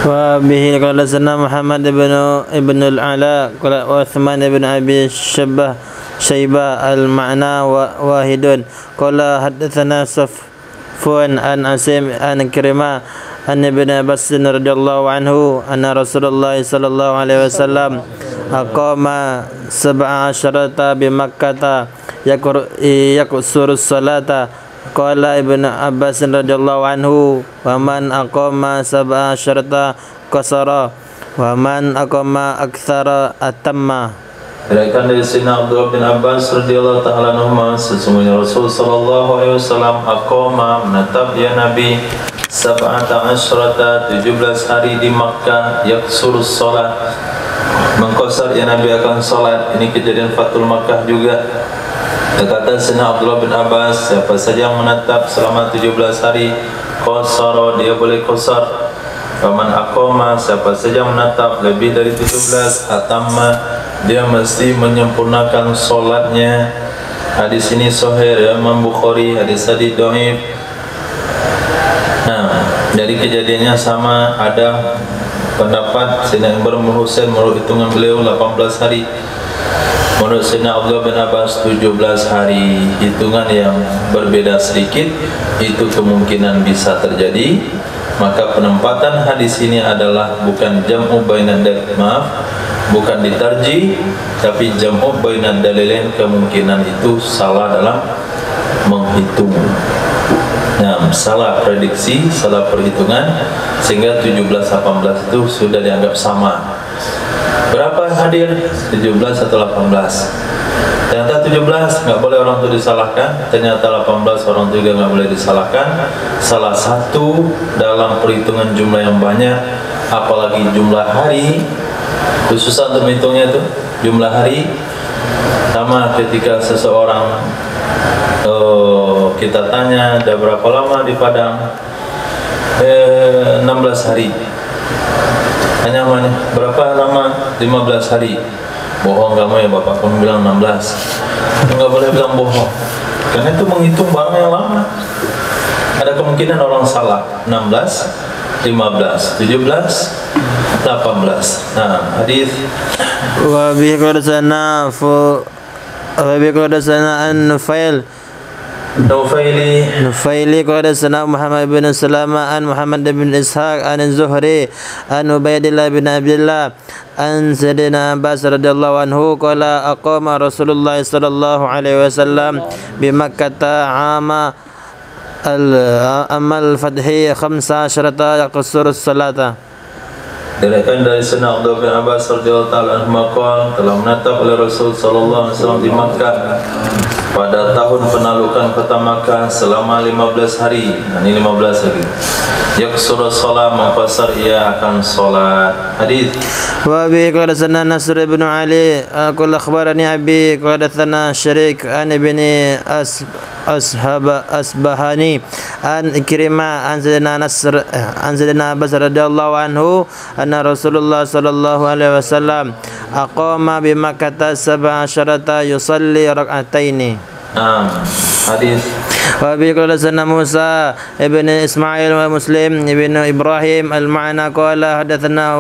Wa bihi qala sana Muhammad ibn al-Ala qala Uthman ibn Abi Shaybah al-ma'na wahidun qala haddatsana Safwan an Asim an Karimah an Ibn Abbas radhiyallahu anhu anna Rasulullah sallallahu alaihi wasallam aqama 17 bi Makkah yaksuru salata qala Ibn Abbas radhiyallahu anhu wa man aqama 17 qasara wa man aqama aktsara atamma. Diriwayatkan dari Sayyidina Abdullah bin Abbas radhiyallahu taala anhuma, sesungguhnya Rasul sallallahu alaihi wasallam aqama, menetap ya Nabi 17 hari di Makkah, yaksurus salat, mengqasar ya Nabi akan salat. Ini kejadian Fathul Makkah juga. Kata Sayyidina Abdullah bin Abbas, siapa saja yang menetap selama 17 hari qasara, dia boleh qasar. Faman aqama, siapa saja menetap lebih dari 17, atamma, dia mesti menyempurnakan solatnya. Hadis ini sahih ya, Imam Bukhari, hadis tadi dhaif. Nah, dari kejadiannya sama, ada pendapat Sayyidina Imran bin Husain menurut hitungan beliau 18 hari. Menurut Sayyidina Abdullah bin Abbas 17 hari, hitungan yang berbeda sedikit, itu kemungkinan bisa terjadi. Maka penempatan hadis ini adalah bukan jam'u bainan bukan ditarjih, tapi jam'u bainan dalilain, kemungkinan itu salah dalam menghitung. Nah, salah prediksi, salah perhitungan, sehingga 17-18 itu sudah dianggap sama. Berapa hadir? 17 atau 18? Ternyata 17 nggak boleh orang itu disalahkan, ternyata 18 orang itu juga nggak boleh disalahkan. Salah satu dalam perhitungan jumlah yang banyak, apalagi jumlah hari, susah untuk menghitungnya itu jumlah hari. Sama ketika seseorang kita tanya, ada berapa lama di Padang? 16 hari. Tanya mana? Berapa lama? 15 hari. Bohong kamu ya bapak, kamu bilang 16. Nggak boleh bilang bohong, karena itu menghitung barang yang lama. Ada kemungkinan orang salah 16, 15, 17, 18. Nah, hadis Wa bi qadasana an Nufaili qadasana Muhammad bin Salama an Muhammad bin Ishaq an Zuhri an Ubaidillah bin Abdullah an Sayyidina Abbas radhiyallahu anhu qala aqama Rasulullah sallallahu alaihi wasallam bi Makkah amal fathi 15 yaqsur salata. Diriwayatkan dari Sayyidina Abdullah bin Abbas radhiyallahu taala anhu maqal, telah menetap oleh Rasul sallallahu alaihi wasallam di Makkah pada tahun penaklukan kota Makkah selama 15 hari. Nah, ini 15 lagi. Yaksur shalah, mengqasar ia akan salat. Hadis wa bi qadasana Nasr ibn Ali qala akhbarani abi qadathana Syarik an ibni Asbahani an Ikrimah an Sayyidina Abbas radhiyallahu anhu anna Rasulullah sallallahu alaihi wasallam aqama bi Makkah 17 yusalli rak'ataini. Hadis wa bi qadasana Musa ibn Ismail wa Muslim ibn Ibrahim al-Ma'na qala hadatsana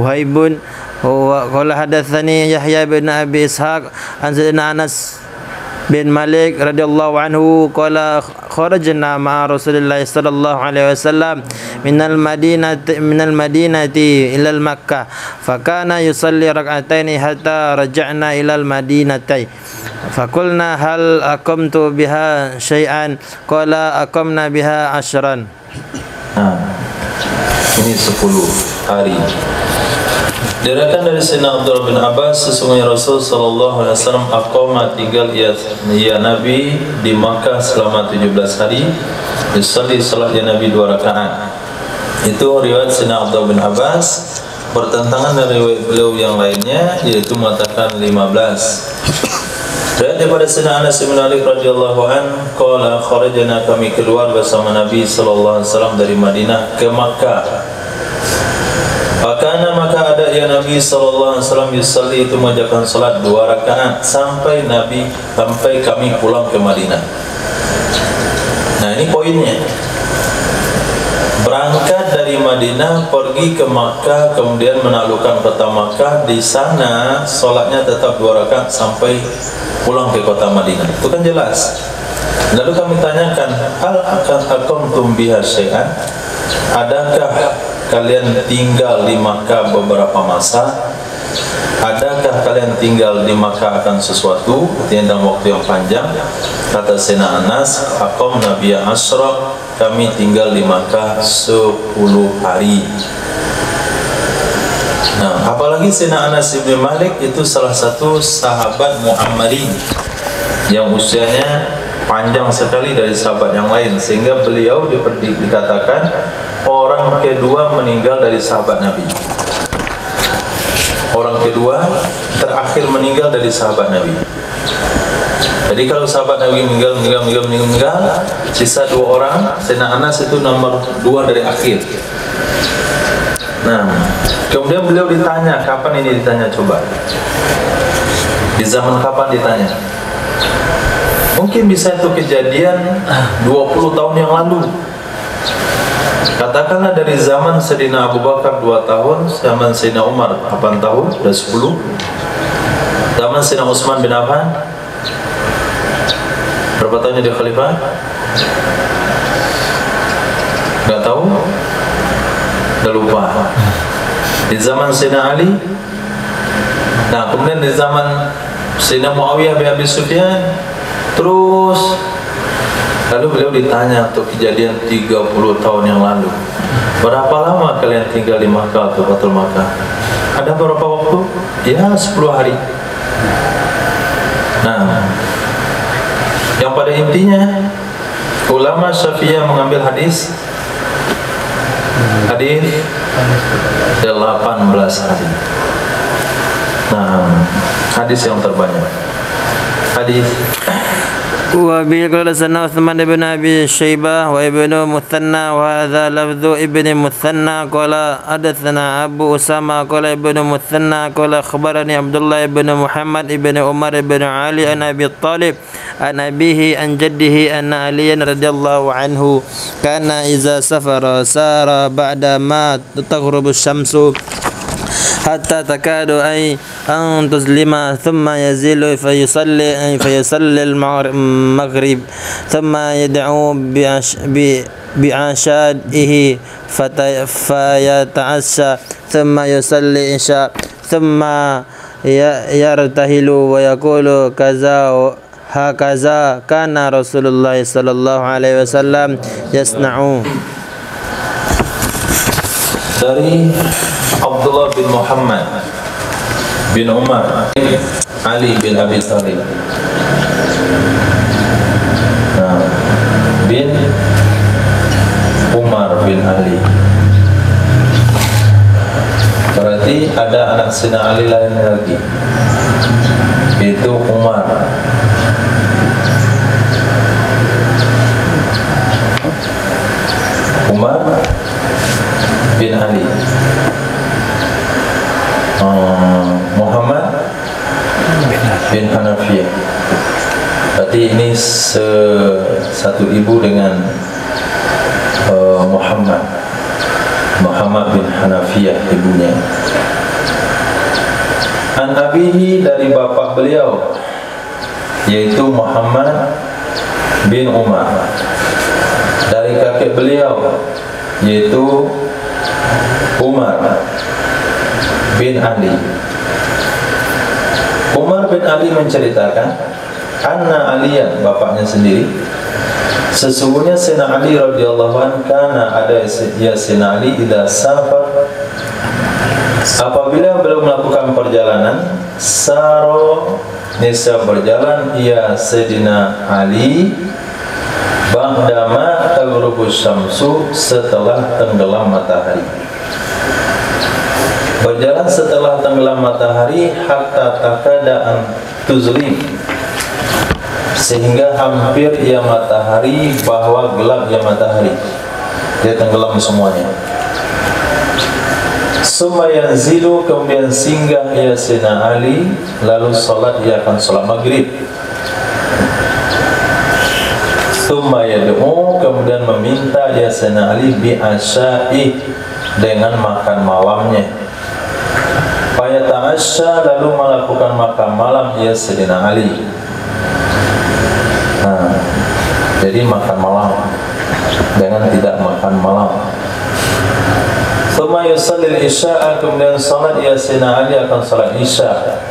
Haibun qala hadatsani Yahya bin Abi Ishaq an Sayyidina Anas bin Malik radhiyallahu anhu qala kharajna ma'a Rasulillah sallallahu alaihi wasallam minal madinati ila Makkah fakana yusalli rak'ataini hatta raja'na ila al-madinati fakulna hal aqamtu biha syai'an qala aqamna biha 10. Nah, ini 10 hari. Diriwayatkan dari Sayyidina Abdullah bin Abbas, sesungguhnya Rasul sallallahu alaihi wasallam aqama, tinggal ya Nabi di Makkah selama 17 hari. Yusalli, salat ya Nabi 2 rakaat. Itu riwayat Sayyidina Abdullah bin Abbas. Bertentangan dari riwayat beliau yang lainnya, yaitu mengatakan 15. Riwayat daripada Sayyidina Anas bin Malik radhiyallahu an, qala kharajna, kami keluar bersama Nabi sallallahu alaihi wasallam dari Madinah ke Makkah. Maka ada ya Nabi sallallahu alaihi wasallam yusalli, itu mengerjakan salat 2 rakaat sampai kami pulang ke Madinah. Nah, ini poinnya. Berangkat dari Madinah pergi ke Makkah, kemudian menaklukkan kota Makkah. Di sana solatnya tetap 2 rakaat sampai pulang ke kota Madinah. Itu kan jelas. Lalu kami tanyakan, hal akan aqamtum biha syai'an? Adakah kalian tinggal di Makkah beberapa masa? Adakah kalian tinggal di Makkah akan sesuatu, dalam waktu yang panjang? Kata Sayyidina Anas, aqamna biha asyra, kami tinggal di Makkah 10 hari. Nah, apalagi Sayyidina Anas bin Malik itu salah satu sahabat Muhammadin yang usianya panjang sekali dari sahabat yang lain, sehingga beliau dikatakan orang kedua meninggal dari sahabat Nabi. Orang kedua terakhir meninggal dari sahabat Nabi. Jadi kalau sahabat Nabi meninggal, sisa 2 orang. Sayyidina Anas itu nomor 2 dari akhir. Nah, kemudian beliau ditanya, kapan ini ditanya coba? Di zaman kapan ditanya? Mungkin bisa itu kejadian 20 tahun yang lalu. Katakanlah dari zaman Sayyidina Abu Bakar 2 tahun, zaman Sayyidina Umar 8 tahun, sudah 10. Zaman Sayyidina Utsman bin Affan berapa tahun jadi khalifah? Enggak tahu? Udah lupa. Di zaman Sayyidina Ali. Nah, kemudian di zaman Sayyidina Muawiyah bin Abi Sufyan. Terus lalu beliau ditanya untuk kejadian 30 tahun yang lalu, berapa lama kalian tinggal di Makkah atau Fathul Makkah? Ada berapa waktu? Ya 10 hari. Nah, yang pada intinya ulama Syafi'iyah mengambil hadis 18 hari. Nah, hadis yang terbanyak. Hadis وبه قال سنة عثمان بن أبي شيبة وابن مثنى وهذا لفظ ابن مثنى قال حدثنا أبو أسامة قال ابن مثنى قال أخبرني عبد الله بن محمد بن عمر بن علي عن أبي طالب عن أبيه عن جده أن عليا رضي الله عنه كان إذا سافر سار بعد ما تغرب الشمس حتى تكاد أن تظلم ثم يزيل فيصلي المغرب ثم يدعو بعشائه فيتعشى ثم يصلي العشاء ثم يرتحل ويقول كذا هكذا كان رسول الله صلى الله عليه وسلم يصنع. Dari Abdullah bin Muhammad bin Umar Ali bin Abi Thalib bin Umar bin Ali. Berarti ada anak Sayyidina Ali lain lagi, yaitu Umar. Umar bin Ali. Muhammad bin Hanafiyah. Berarti ini satu ibu dengan Muhammad bin Hanafiyah ibunya. An abihi, dari bapak beliau, yaitu Muhammad bin Umar. Dari kakek beliau, yaitu Umar bin Ali. Umar bin Ali menceritakan, anna Aliyan, bapaknya sendiri, Sesungguhnya Sayyidina Ali radhiyallahu anhu karena ada ya Sayyidina Ali idza safar, apabila beliau melakukan perjalanan, saro nisa berjalan ya Sayyidina Ali ba'dama taghrubus syamsu, setelah tenggelam matahari. Berjalan setelah tenggelam matahari hatta takada'an tuzlim, sehingga hampir ya matahari bahwa gelap ya matahari, dia tenggelam semuanya. Summa yanzilu, kemudian singgah ya Sayyidina Ali, lalu salat, ia akan salat maghrib. Summa yad'u, kemudian meminta ya Sayyidina Ali bi asya'i, dengan makan malamnya. Fayata'asya, lalu melakukan makan malam ya Sayyidina Ali. Nah, jadi makan malam dengan tidak makan malam. Thumma yusallil isya'a, kemudian salat ya Sayyidina Ali akan salat isya,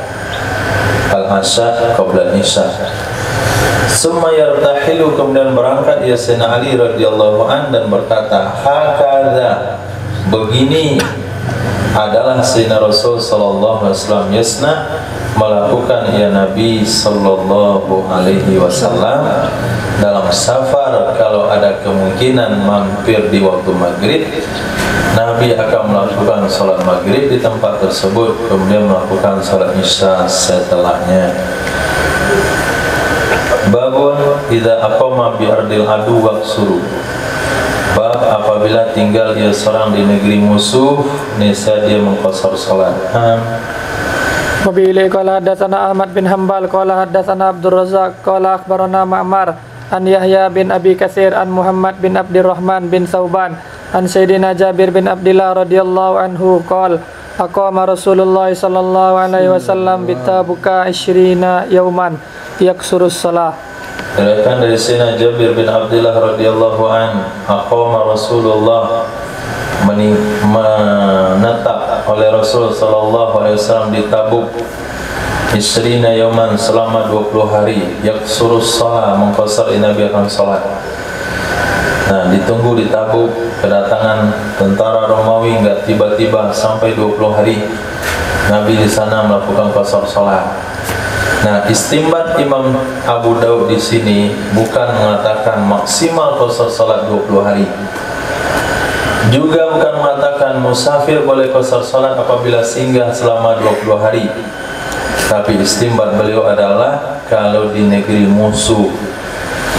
al-asya qabla isya. Thumma yartahilu, kemudian berangkat ya Sayyidina Ali radhiyallahu an dan berkata, hakadha, begini adalah Sayyidina Rasul sallallahu alaihi wasallam yasna, melakukan ya Nabi sallallahu alaihi wasallam dalam safar. Kalau ada kemungkinan mampir di waktu maghrib, Nabi akan melakukan salat maghrib di tempat tersebut, kemudian melakukan salat isya setelahnya. Babun idza aqama bi ardil adu waqsuru, bab apabila tinggal ia seorang di negeri musuh, nisa dia mengqasar salat. Wabi'ilai qala haddatsana Ahmad bin Hanbal qala haddatsana Abdul Razzaq qala akhbarana Ma'mar an Yahya bin Abi Katsir an Muhammad bin Abdurrahman bin Sauban an Sayyidina Jabir bin Abdullah radhiyallahu anhu qala aqama Rasulullah sallallahu alaihi wasallam bitabuka 20 yauman yaksurus salah. Diriwayatkan dari Sayyidina Jabir bin Abdullah radhiyallahu an, aqama Rasulullah, menetap oleh Rasul sallallahu alaihi wasallam di Tabuk 20 yauman, selama 20 hari, yaksurus salah, mengqasar Nabi akan salat. Nah, ditunggu di Tabuk kedatangan tentara Romawi, enggak tiba-tiba sampai 20 hari Nabi di sana melakukan qasar salat. Nah, istimbat Imam Abu Daud di sini bukan mengatakan maksimal qasar salat 20 hari. Juga bukan mengatakan musafir boleh qasar salat apabila singgah selama 20 hari. Tapi istimbat beliau adalah kalau di negeri musuh,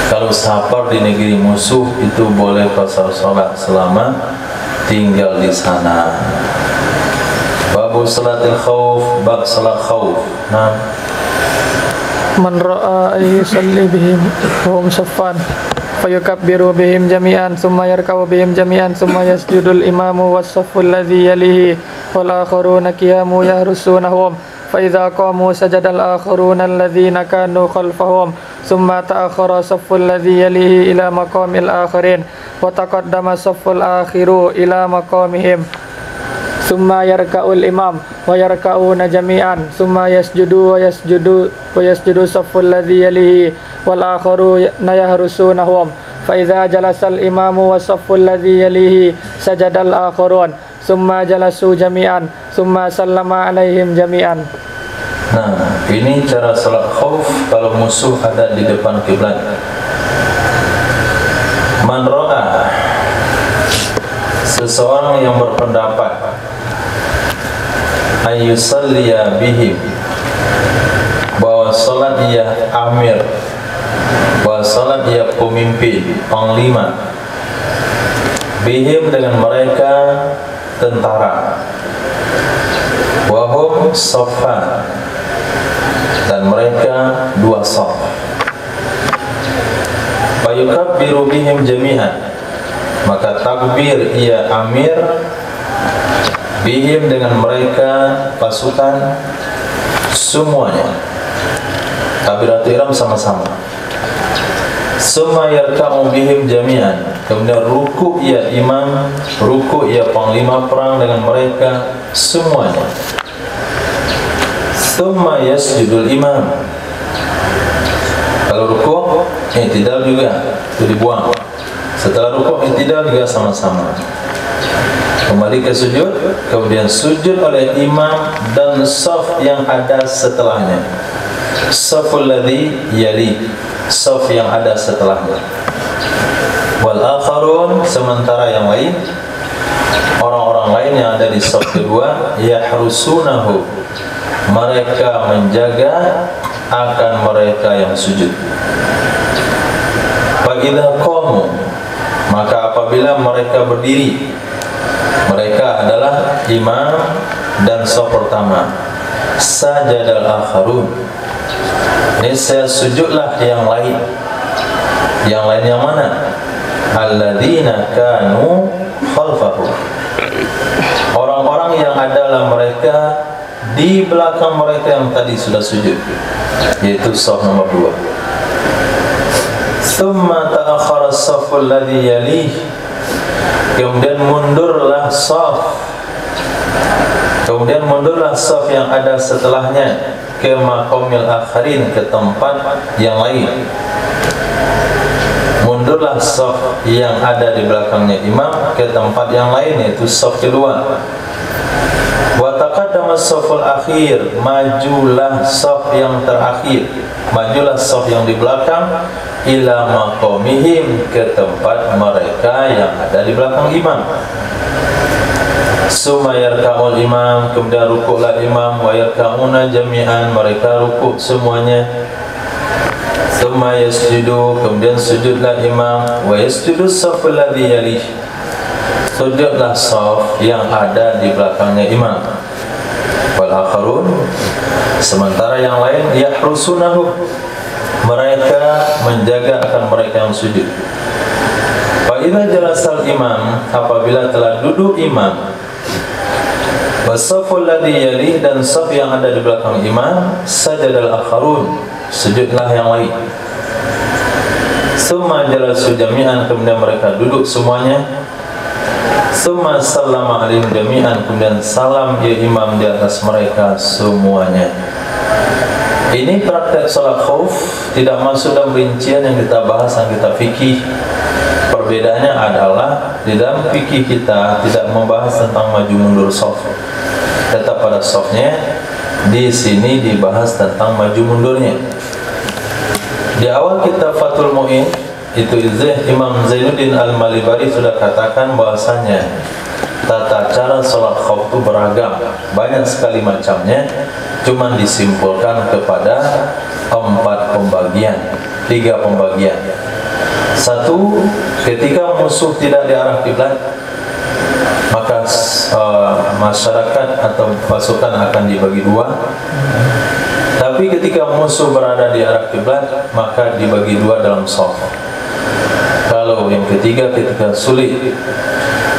kalau safar di negeri musuh itu boleh qasar salat selama tinggal di sana. Babu salatil khauf, bab salat khauf. Nah, Man ra'a yusalli bihim wa hum saffan fayukabbiru bihim jami'an thumma yarka'u bihim jami'an thumma yasjudul imamu was-saffu alladhi yalihi wal akharuna qiyamu yahrusunahum fa idza qamu sajada al-akharuna alladhina kanu khalfahum thumma ta'akhkhara as-saffu alladhi yalihi ila maqamil akharin wa taqaddama as-saffu al-akhiru ila maqamihim summa yarka'ul imam wa yarka'una jami'an summa yasjudu wa yasjudu safful ladzi yalihi wal akharu yahrusunahum fa idza jalasa al imamu wa safful ladzi yalihi sajada al akharun summa jalasu jami'an summa sallama alaihim jami'an. Nah, ini cara salat khauf kalau musuh ada di depan kiblat. Man ra'a, seseorang yang berpendapat ayyusalliya bihim, bahwa salat ia amir, bahwa salat ia pemimpin, panglima, bihim dengan mereka tentara, wahum saffan, dan mereka dua saf, fayukabbiru bihim jami'an, maka takbir ia amir bihim dengan mereka pasukan semuanya, takbiratul ihram sama-sama. Summa yarka'u bihim jami'an, kemudian ruku' ya imam, ruku' ya panglima perang dengan mereka semuanya. Summa yasjudul imam, kalau ruku' i'tidal juga. itu dibuang. Setelah rukuk i'tidal juga sama-sama. Kembali ke sujud, kemudian sujud oleh imam dan saf yang ada setelahnya. Saful ladzi yali, saf yang ada setelahnya. Wal akharun, sementara yang lain, orang-orang lain yang ada di saf kedua, yahrusunahu, mereka menjaga akan mereka yang sujud. Fa idza qamu, maka apabila mereka berdiri, mereka adalah imam dan saf pertama, sajadal akharun, niscaya sujudlah yang lain. Yang lain yang mana? Alladzina kanu khalfahu, orang-orang yang adalah mereka di belakang mereka yang tadi sudah sujud, yaitu saf nomor 2. Tsumma ta'akhkhara as-safful ladzi yalih, kemudian mundurlah saf, yang ada setelahnya, ke maqamil akharin, ke tempat yang lain. Mundurlah saf yang ada di belakangnya imam ke tempat yang lain, yaitu saf kedua. Wa taqaddama as-safful akhir, majulah saf yang terakhir, majulah saf yang di belakang, ila maqamihim, ke tempat mereka yang ada di belakang imam. Summa yarka'ul imam, kemudian rukuklah imam, wa yarka'una jami'an, mereka rukuk semuanya. Summa yasjudu, kemudian sujudlah imam, wa yasjudu as-safful ladzi yalih, sujudlah saf yang ada di belakangnya imam. Wal akharun, sementara yang lain, yahrusunahu, mereka menjaga akan mereka yang sujud. Fa idza jalasal imam, apabila telah duduk imam, was-safful ladzi yalih, dan saf yang ada di belakang imam, sajadal akharun, sujudlah yang lain. Summa jalasu jami'an, kemudian mereka duduk semuanya. Summa sallama alaihim jami'an, kemudian salam ya imam di atas mereka semuanya. Ini praktek salat khauf, tidak masuk dalam rincian yang kita bahas, yang kita fikih. Perbedaannya adalah di dalam fikih kita tidak membahas tentang maju mundur shaf, tetap pada shafnya. Di sini dibahas tentang maju mundurnya. Di awal kitab Fathul Mu'in itu Imam Zainuddin Al-Malibari sudah katakan bahasanya tata cara sholat khauf itu beragam, banyak sekali macamnya, cuman disimpulkan kepada 4 pembagian, 3 pembagian. 1, ketika musuh tidak di arah kiblat, maka masyarakat atau pasukan akan dibagi 2. Tapi ketika musuh berada di arah kiblat, maka dibagi 2 dalam shaf. Kalau yang ketiga, ketika sulit,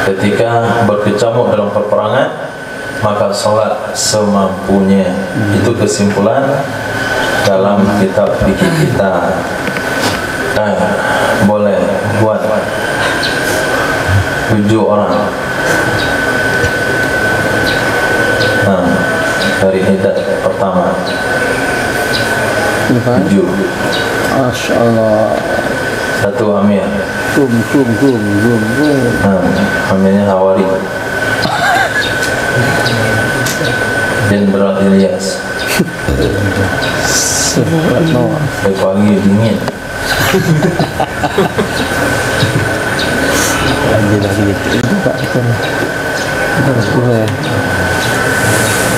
ketika berkecamuk dalam peperangan, maka sholat semampunya. Itu kesimpulan dalam kitab fikih kita. Nah, boleh buat 7 orang. Nah, dari hidat pertama 7. Masya Allah. 1 Amir. Gum. Amirnya Hawari. Jenderal Ilyas. Pagi dingin.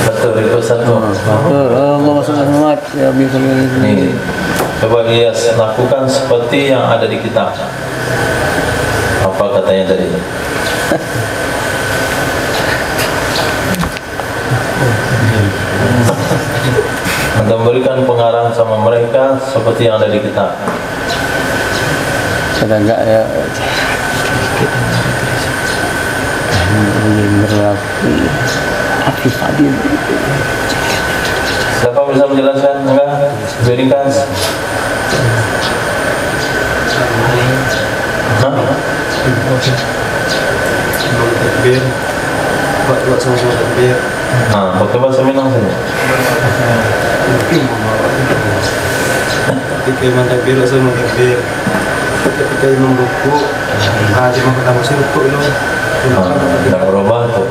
Betul, itu 1. Allah selamat ya bisa Ini coba Ilyas lakukan seperti yang ada di kitab. Apa katanya tadi? Anda berikan pengarang sama mereka seperti yang ada di kitab. Sudah enggak ya? Berlaku Hafiz Fadil. Siapa bisa menjelaskan? Enggak? Berikan. Takbir, buat sama-sama takbir. Pakai bahasa Minang saja. Ketika imam takbir, sama takbir. ketika imam ruku, imam pertama sih ruku itu. Tidak berubah tuh.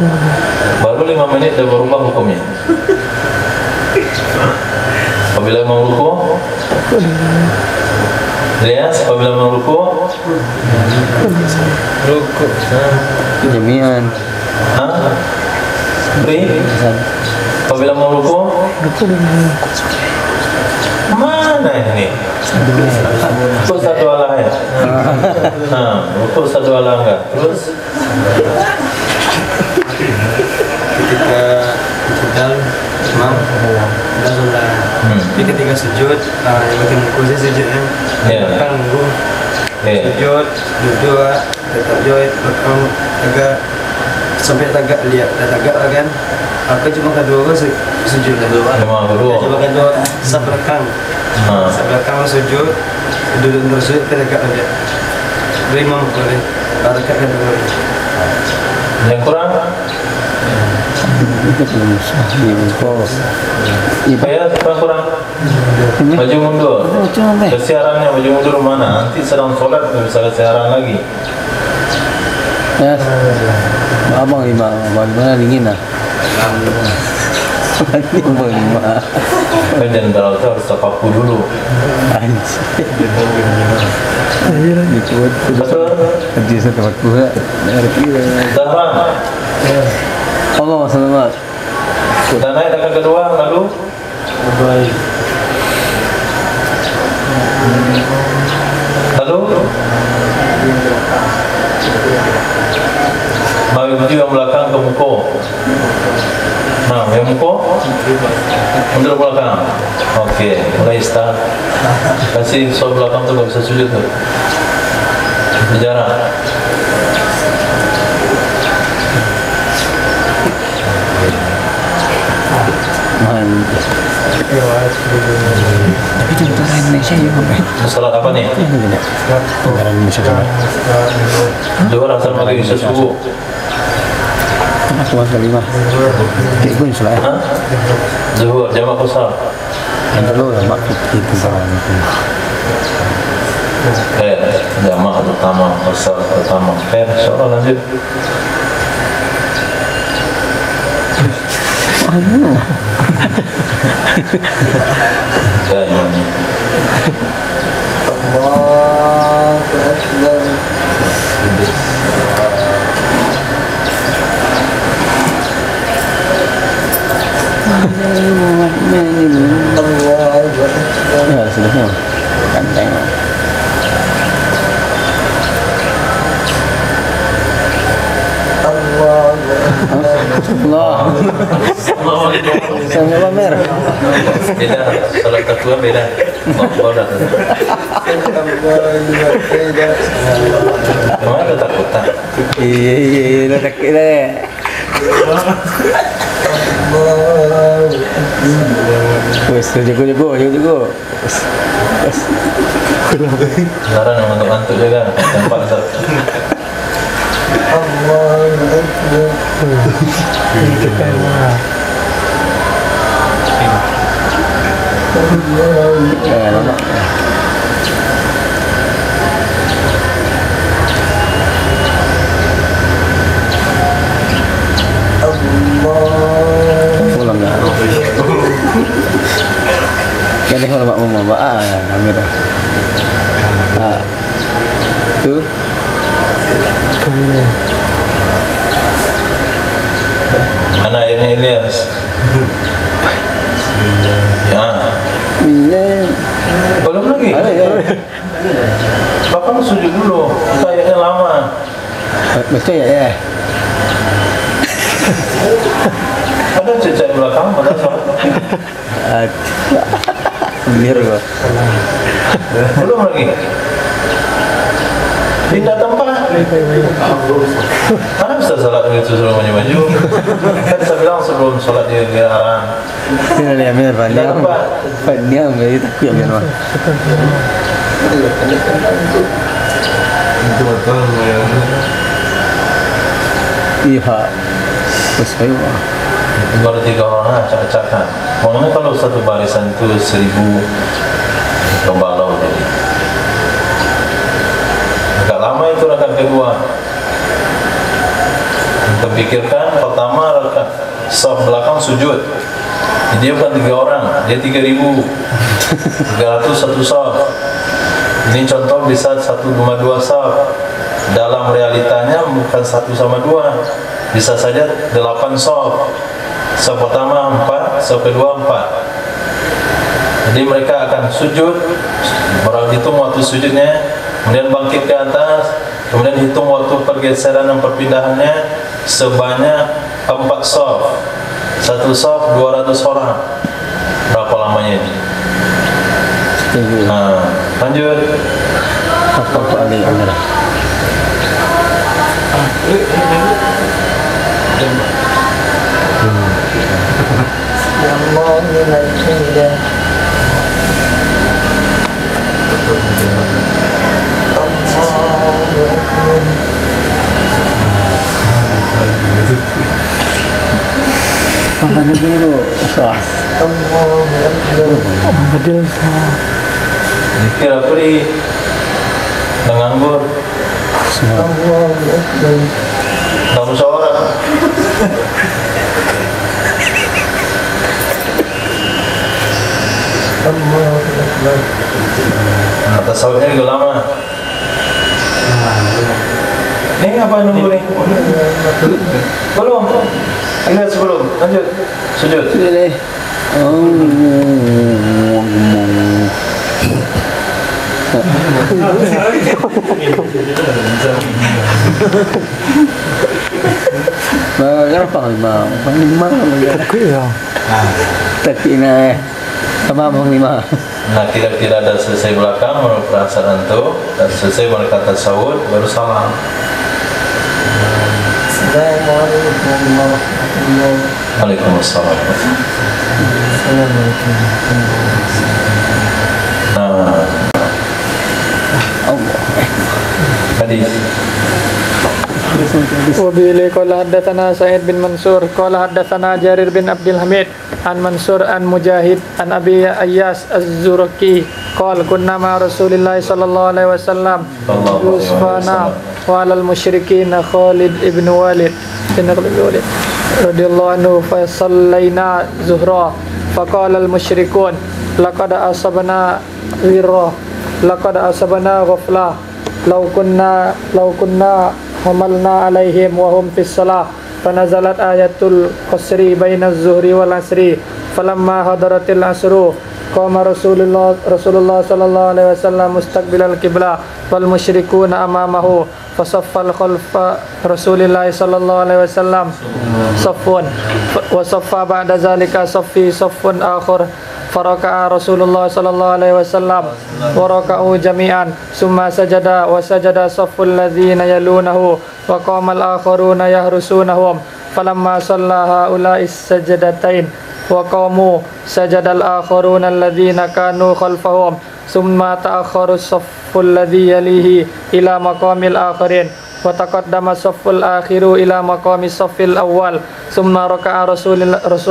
Baru 5 menit dah berubah hukumnya. Apabila mau ruku, lihat apabila mau ruku, Jami'an. Beri. Apabila mau ruku, mana ini? Ruku satu alah ya. Ruku satu alah enggak? Terus Ketika sujud imam dan sudah. Jadi ketika sujud, yang penting ruku sih sujudnya. Kan nunggu sujud, duduk, tetap join, belakang agak sampai tagak lihat, tagak kan. Aku cuma kedua sujud kedua. Cuma kedua sah belakang. Sah belakang sujud, duduk terus tagak aja. Beri imam boleh, tagak kedua. yang kurang? Ya, kurang. Maju mundur. Kesiarannya maju mundur mana? Nanti sedang sholat bisa kesiaran lagi. Ya, abang lima, bagaimana dingin lah. Abang lima. Kan jangan terlalu harus tapaku dulu. Betul. Nanti saya tapaku lah. Zahran. Allah selamat. Sudah naik dekat kedua lalu. Baik. Lalu Mari maju yang belakang ke muka. Nah, yang muka mundur belakang. Okey, mulai start. Kasih soal belakang tu tak bisa sujud tu. Berjarak. Tapi tentara Indonesia juga Salat apa ni? tentara Indonesia juga. Zuhur asal maghrib isya subuh. Aku masuk 5. Kayak gue insya Allah. Zuhur jamak qasar. Yang dulu mak itu barang itu. Jamak pertama, qasar pertama. Insya-Allah lanjut. Ya sudah kanteng. Allah. Sama Mer. Beda, salat kedua beda. Beda. Mana takut tak? Iya, dah takut dah. Wes, jago. Sekarang ngantuk-ngantuk juga. Tempat tak. Nampak. Pulang dah. Kan dia kalau mak Amir. Tu. Anak ini Ilyas. Ya. Belum lagi. Bapak sujud dulu. Kayaknya lama. Betul ya. Ada cecak belakang, ada sholat. Amir gua. Belum lagi. Pindah tempat. Mana bisa salat itu suruh maju-maju? Kan saya bilang sebelum salat dia dilarang. Ini dia Amir panjang. Panjang jadi takut Amir mah. Iya. Terus ayo. Baru 3 orang acak-acakan. Maknanya kalau satu barisan itu 1000 kembalau jadi. itu rakaat kedua? Kita pikirkan pertama rakaat saf belakang sujud. Dia bukan 3 orang, dia 3.300 satu saf. Ini contoh bisa 1,2 saf. Dalam realitanya bukan 1 sama 2, bisa saja 8 saf. Saf pertama 4, saf kedua 4. Jadi mereka akan sujud, orang hitung waktu sujudnya, kemudian bangkit ke atas, kemudian hitung waktu pergeseran dan perpindahannya sebanyak 4 saf. Satu saf 200 orang. Berapa lamanya ini? Nah, lanjut. Apa Ali Amir? Apa dulu? Adil Zikir apa di nganggur? Kamu seorang. Atas sahutnya juga lama. Ini apa nunggu nih? Belum. Lihat sebelum. Lanjut. Sujud. Kenapa Panglima? Takina sama Panglima. Nah, kira-kira ada selesai belakang menurut perasaan itu, dan selesai mereka tasawuf baru salam. Waalaikumsalam. Nah, hadis. وبه قال حدثنا سعيد بن منصور قال حدثنا جرير بن عبد الحميد عن منصور عن مجاهد عن أبي أياس الزرقي قال كنا مع رسول الله صلى الله عليه وسلم يوسفنا وعلى المشركين خالد بن والد رضي الله عنه فصلينا زهرا فقال المشركون لقد أصبنا غفلة لو كنا حملنا عليهم وهم في الصلاة فنزلت آية القصر بين الظهر والعصر فلما حضرت العصر قام رسول الله صلى الله عليه وسلم مستقبل القبلة والمشركون أمامه فصف خلف رسول الله صلى الله عليه وسلم صف وصف بعد ذلك صف آخر فركع رسول الله صلى الله عليه وسلم وركعوا جميعا ثم سجد وسجد صف الذين يلونه وقام الآخرون يهرسونهم فلما صلى هؤلاء السجدتين وقاموا سجد الآخرون الذين كانوا خلفهم ثم تأخر الصف الذي يليه إلى مقام الآخرين وتقدم الصف الآخر إلى مقام الصف الأول ثم ركع رسول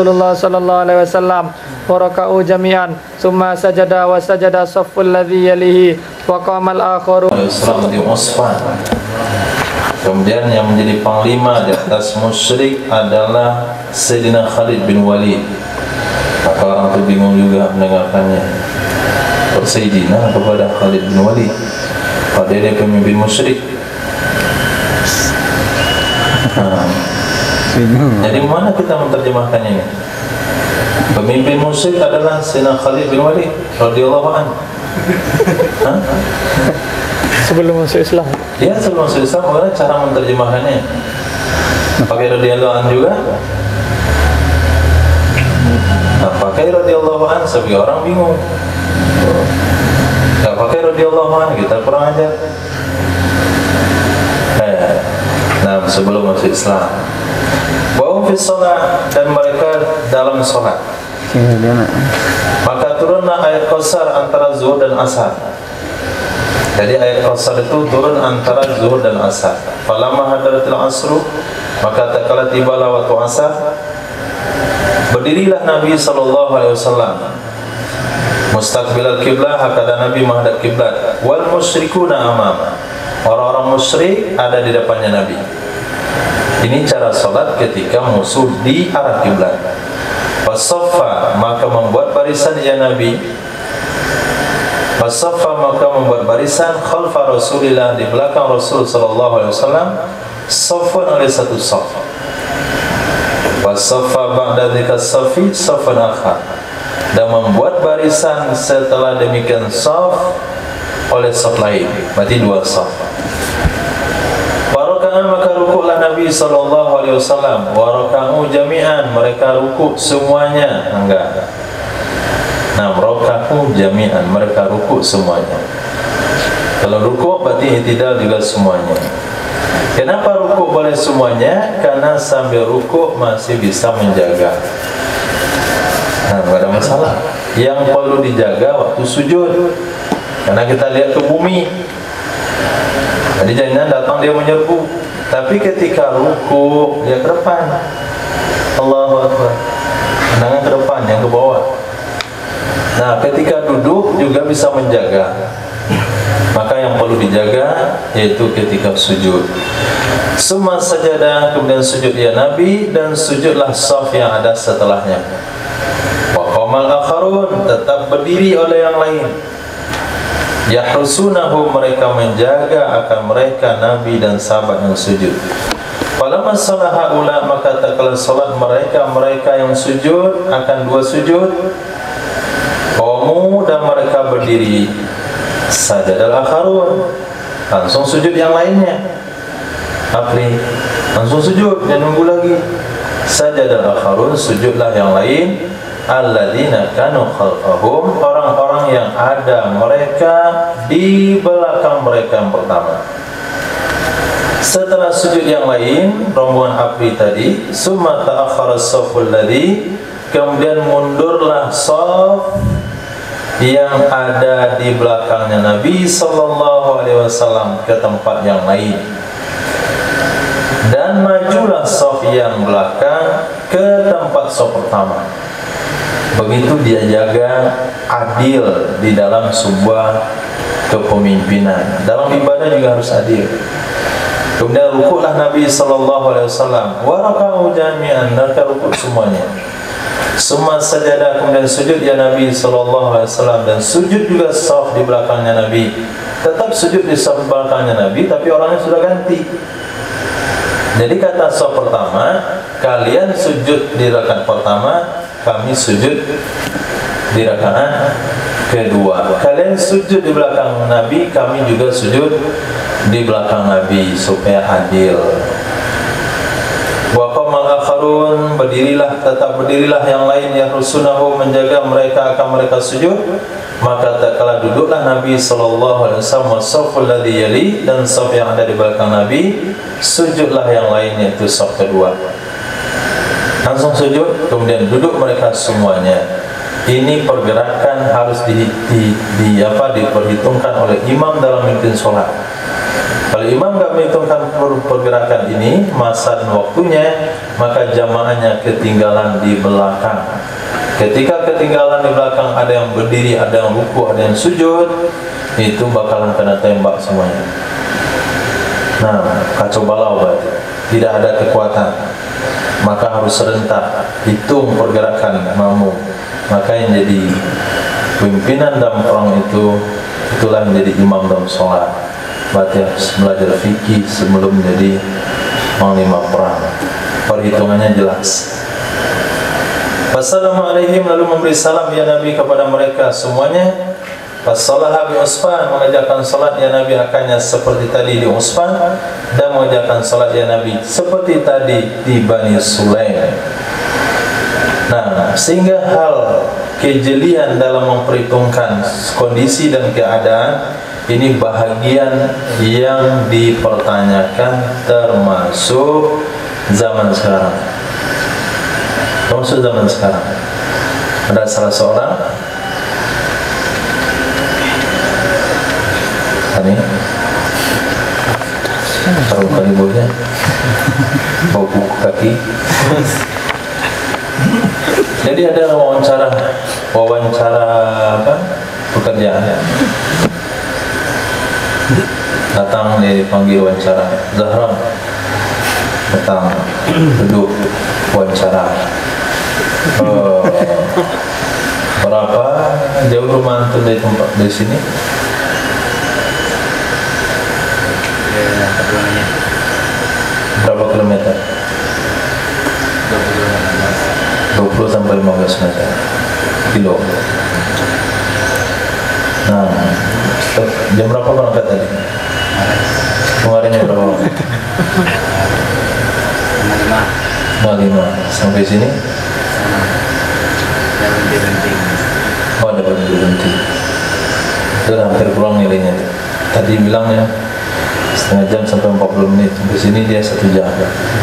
الله صلى الله عليه وسلم وركعوا جميعا ثم سجد وسجد الصف الذي يليه وقام الآخرون. Islam di Usfan. Kemudian yang menjadi panglima di atas musyrik adalah Sayyidina Khalid bin Walid. Maka orang itu bingung juga mendengarkannya. Sayyidina kepada Khalid bin Walid, padahal dia pemimpin musyrik. Jadi mana kita menterjemahkannya ini? Pemimpin musyrik adalah Sayyidina Khalid bin Walid radhiyallahu anhu. Sebelum masuk Islam. Ya, sebelum masuk Islam, bagaimana cara menterjemahkannya? Pakai radhiyallahu anhu juga? Nah, pakai radhiyallahu anhu, sebagai orang bingung. Gak pakai radhiyallahu anhu, kita kurang ajar. Nah, sebelum masuk Islam, bahwa fi sholat, dan mereka dalam sholat, maka turunlah ayat Kautsar antara zuhur dan asar. Jadi ayat Kautsar itu turun antara zuhur dan asar. Falamma hadaratil asru, maka tatkala tibalah waktu asar, berdirilah Nabi SAW mustaqbilal kiblah, hakada Nabi menghadap kiblat, wal musyrikuna amama, Orang-orang musyrik ada di depannya Nabi. Ini cara salat ketika musuh di arah kiblat. Fasaffa, maka membuat barisan ya Nabi. Fasaffa, maka membuat barisan khalfa Rasulillah, di belakang Rasul sallallahu alaihi wasallam, safwan oleh satu saf. Fasaffa ba'da dzikra safi safwan akhar, dan membuat barisan setelah demikian saf oleh saf lain, berarti dua saf. Waraka'an, maka rukuklah Nabi sallallahu alaihi wasallam. Waraka'u jami'an, mereka rukuk semuanya. Enggak. Nah, raka'u jami'an, mereka rukuk semuanya. Kalau rukuk berarti i'tidal juga semuanya. Kenapa rukuk boleh semuanya? Karena sambil rukuk masih bisa menjaga. Nah, enggak ada masalah. Yang perlu dijaga waktu sujud, karena kita lihat ke bumi. Jadi jangan datang dia menyerbu. Tapi ketika ruku dia ke depan. Allahu Akbar. Pandangan ke depan, yang ke bawah. Nah, ketika duduk juga bisa menjaga. Maka yang perlu dijaga yaitu ketika sujud. Summa sajadah, kemudian sujud ya Nabi, dan sujudlah saf yang ada setelahnya. Wa qamal akharun, tetap berdiri oleh yang lain. Yahrusunahu, mereka menjaga akan mereka Nabi dan sahabat yang sujud. Falamma salaha ula, maka tatkala salat mereka yang sujud akan dua sujud, qamu, dan mereka berdiri. Sajadal akharun, langsung sujud yang lainnya. Langsung sujud, jangan nunggu lagi. Sajadal akharun, sujudlah yang lain. Alladzina kanu khalfahum, orang-orang yang ada mereka di belakang mereka yang pertama. Setelah sujud yang lain, rombongan Apri tadi, summa ta'akhkhara as-safful ladzi, kemudian mundurlah shaf yang ada di belakangnya Nabi sallallahu alaihi wasallam ke tempat yang lain, dan majulah shaf yang belakang ke tempat shaf pertama. Begitu dia jaga adil di dalam sebuah kepemimpinan. Dalam ibadah juga harus adil. Kemudian rukuklah Nabi sallallahu alaihi wasallam. Wa raka'u jami'an, mereka rukuk semuanya. Summa sajadah, kemudian sujud ya Nabi sallallahu alaihi wasallam, dan sujud juga saf di belakangnya Nabi. Tetap sujud di saf belakangnya Nabi, tapi orangnya sudah ganti. Jadi kata saf pertama, kalian sujud di rakaat pertama, kami sujud di rakaat kedua. Kalian sujud di belakang Nabi, kami juga sujud di belakang Nabi, supaya adil. Wa qamal akharun, berdirilah, tetap berdirilah yang lain, yahrusunahu, menjaga mereka akan mereka sujud. Maka tatkala duduklah Nabi sallallahu alaihi wasallam, saful ladzi yali, dan saf yang ada di belakang Nabi, sujudlah yang lain, yaitu saf kedua. Langsung sujud, kemudian duduk mereka semuanya. Ini pergerakan harus diperhitungkan oleh imam dalam memimpin sholat. Kalau imam tidak menghitung pergerakan ini, masa dan waktunya, maka jamaahnya ketinggalan di belakang. Ketika ketinggalan di belakang, ada yang berdiri, ada yang ruku, ada yang sujud, itu bakalan kena tembak semuanya. Nah, kacau balau berarti. Tidak ada kekuatan. Maka harus serentak, hitung pergerakan makmum. Maka yang jadi pimpinan dalam perang itu, itulah yang jadi imam dalam sholat. Berarti harus belajar fikih sebelum menjadi panglima perang. Perhitungannya jelas. Wassalamualaikum, lalu memberi salam ya Nabi kepada mereka semuanya. Wassalaha bi Usfan, mengajarkan salat ya Nabi akannya seperti tadi di Usfan, dan mengajarkan salat ya Nabi seperti tadi di Bani Sulaim. Nah, sehingga hal kejelian dalam memperhitungkan kondisi dan keadaan ini bahagian yang dipertanyakan, termasuk zaman sekarang. Termasuk zaman sekarang. Ada salah seorang ini taruh kaliburnya, bau buku kaki. Jadi ada wawancara apa pekerjaan. Datang dia dipanggil wawancara. Zahra, datang duduk wawancara. Berapa jauh rumah antum dari tempat dari sini? Berapa kilometer? 20 sampai 15 meter kilo. Nah, jam berapa berangkat tadi? Kemarinnya berapa? 5 sampai sini? Oh, ada berhenti. Itu hampir pulang nilainya. Tadi bilangnya setengah jam sampai 40 menit. Sampai sini dia 1 jam.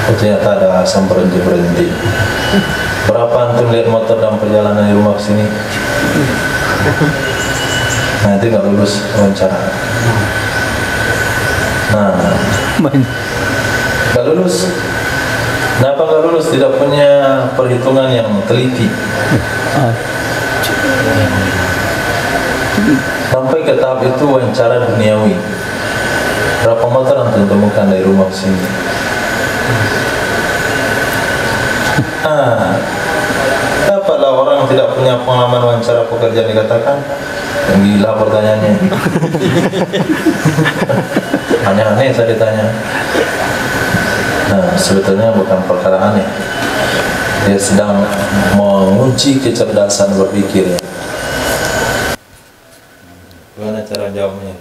Oh, ternyata ada asam berhenti. Berapa antum lihat motor dalam perjalanan di rumah ke sini? Nah, itu nggak lulus wawancara. Nah, nggak lulus. Kenapa nggak lulus? Tidak punya perhitungan yang teliti. Sampai ke tahap itu wawancara duniawi. Berapa motor antum temukan dari rumah ke sini? Dapatlah orang yang tidak punya pengalaman wawancara pekerjaan dikatakan gila pertanyaannya. Aneh-aneh saya ditanya. Nah, sebetulnya bukan perkara aneh. Dia sedang menguji kecerdasan berpikir. Bagaimana cara jawabnya?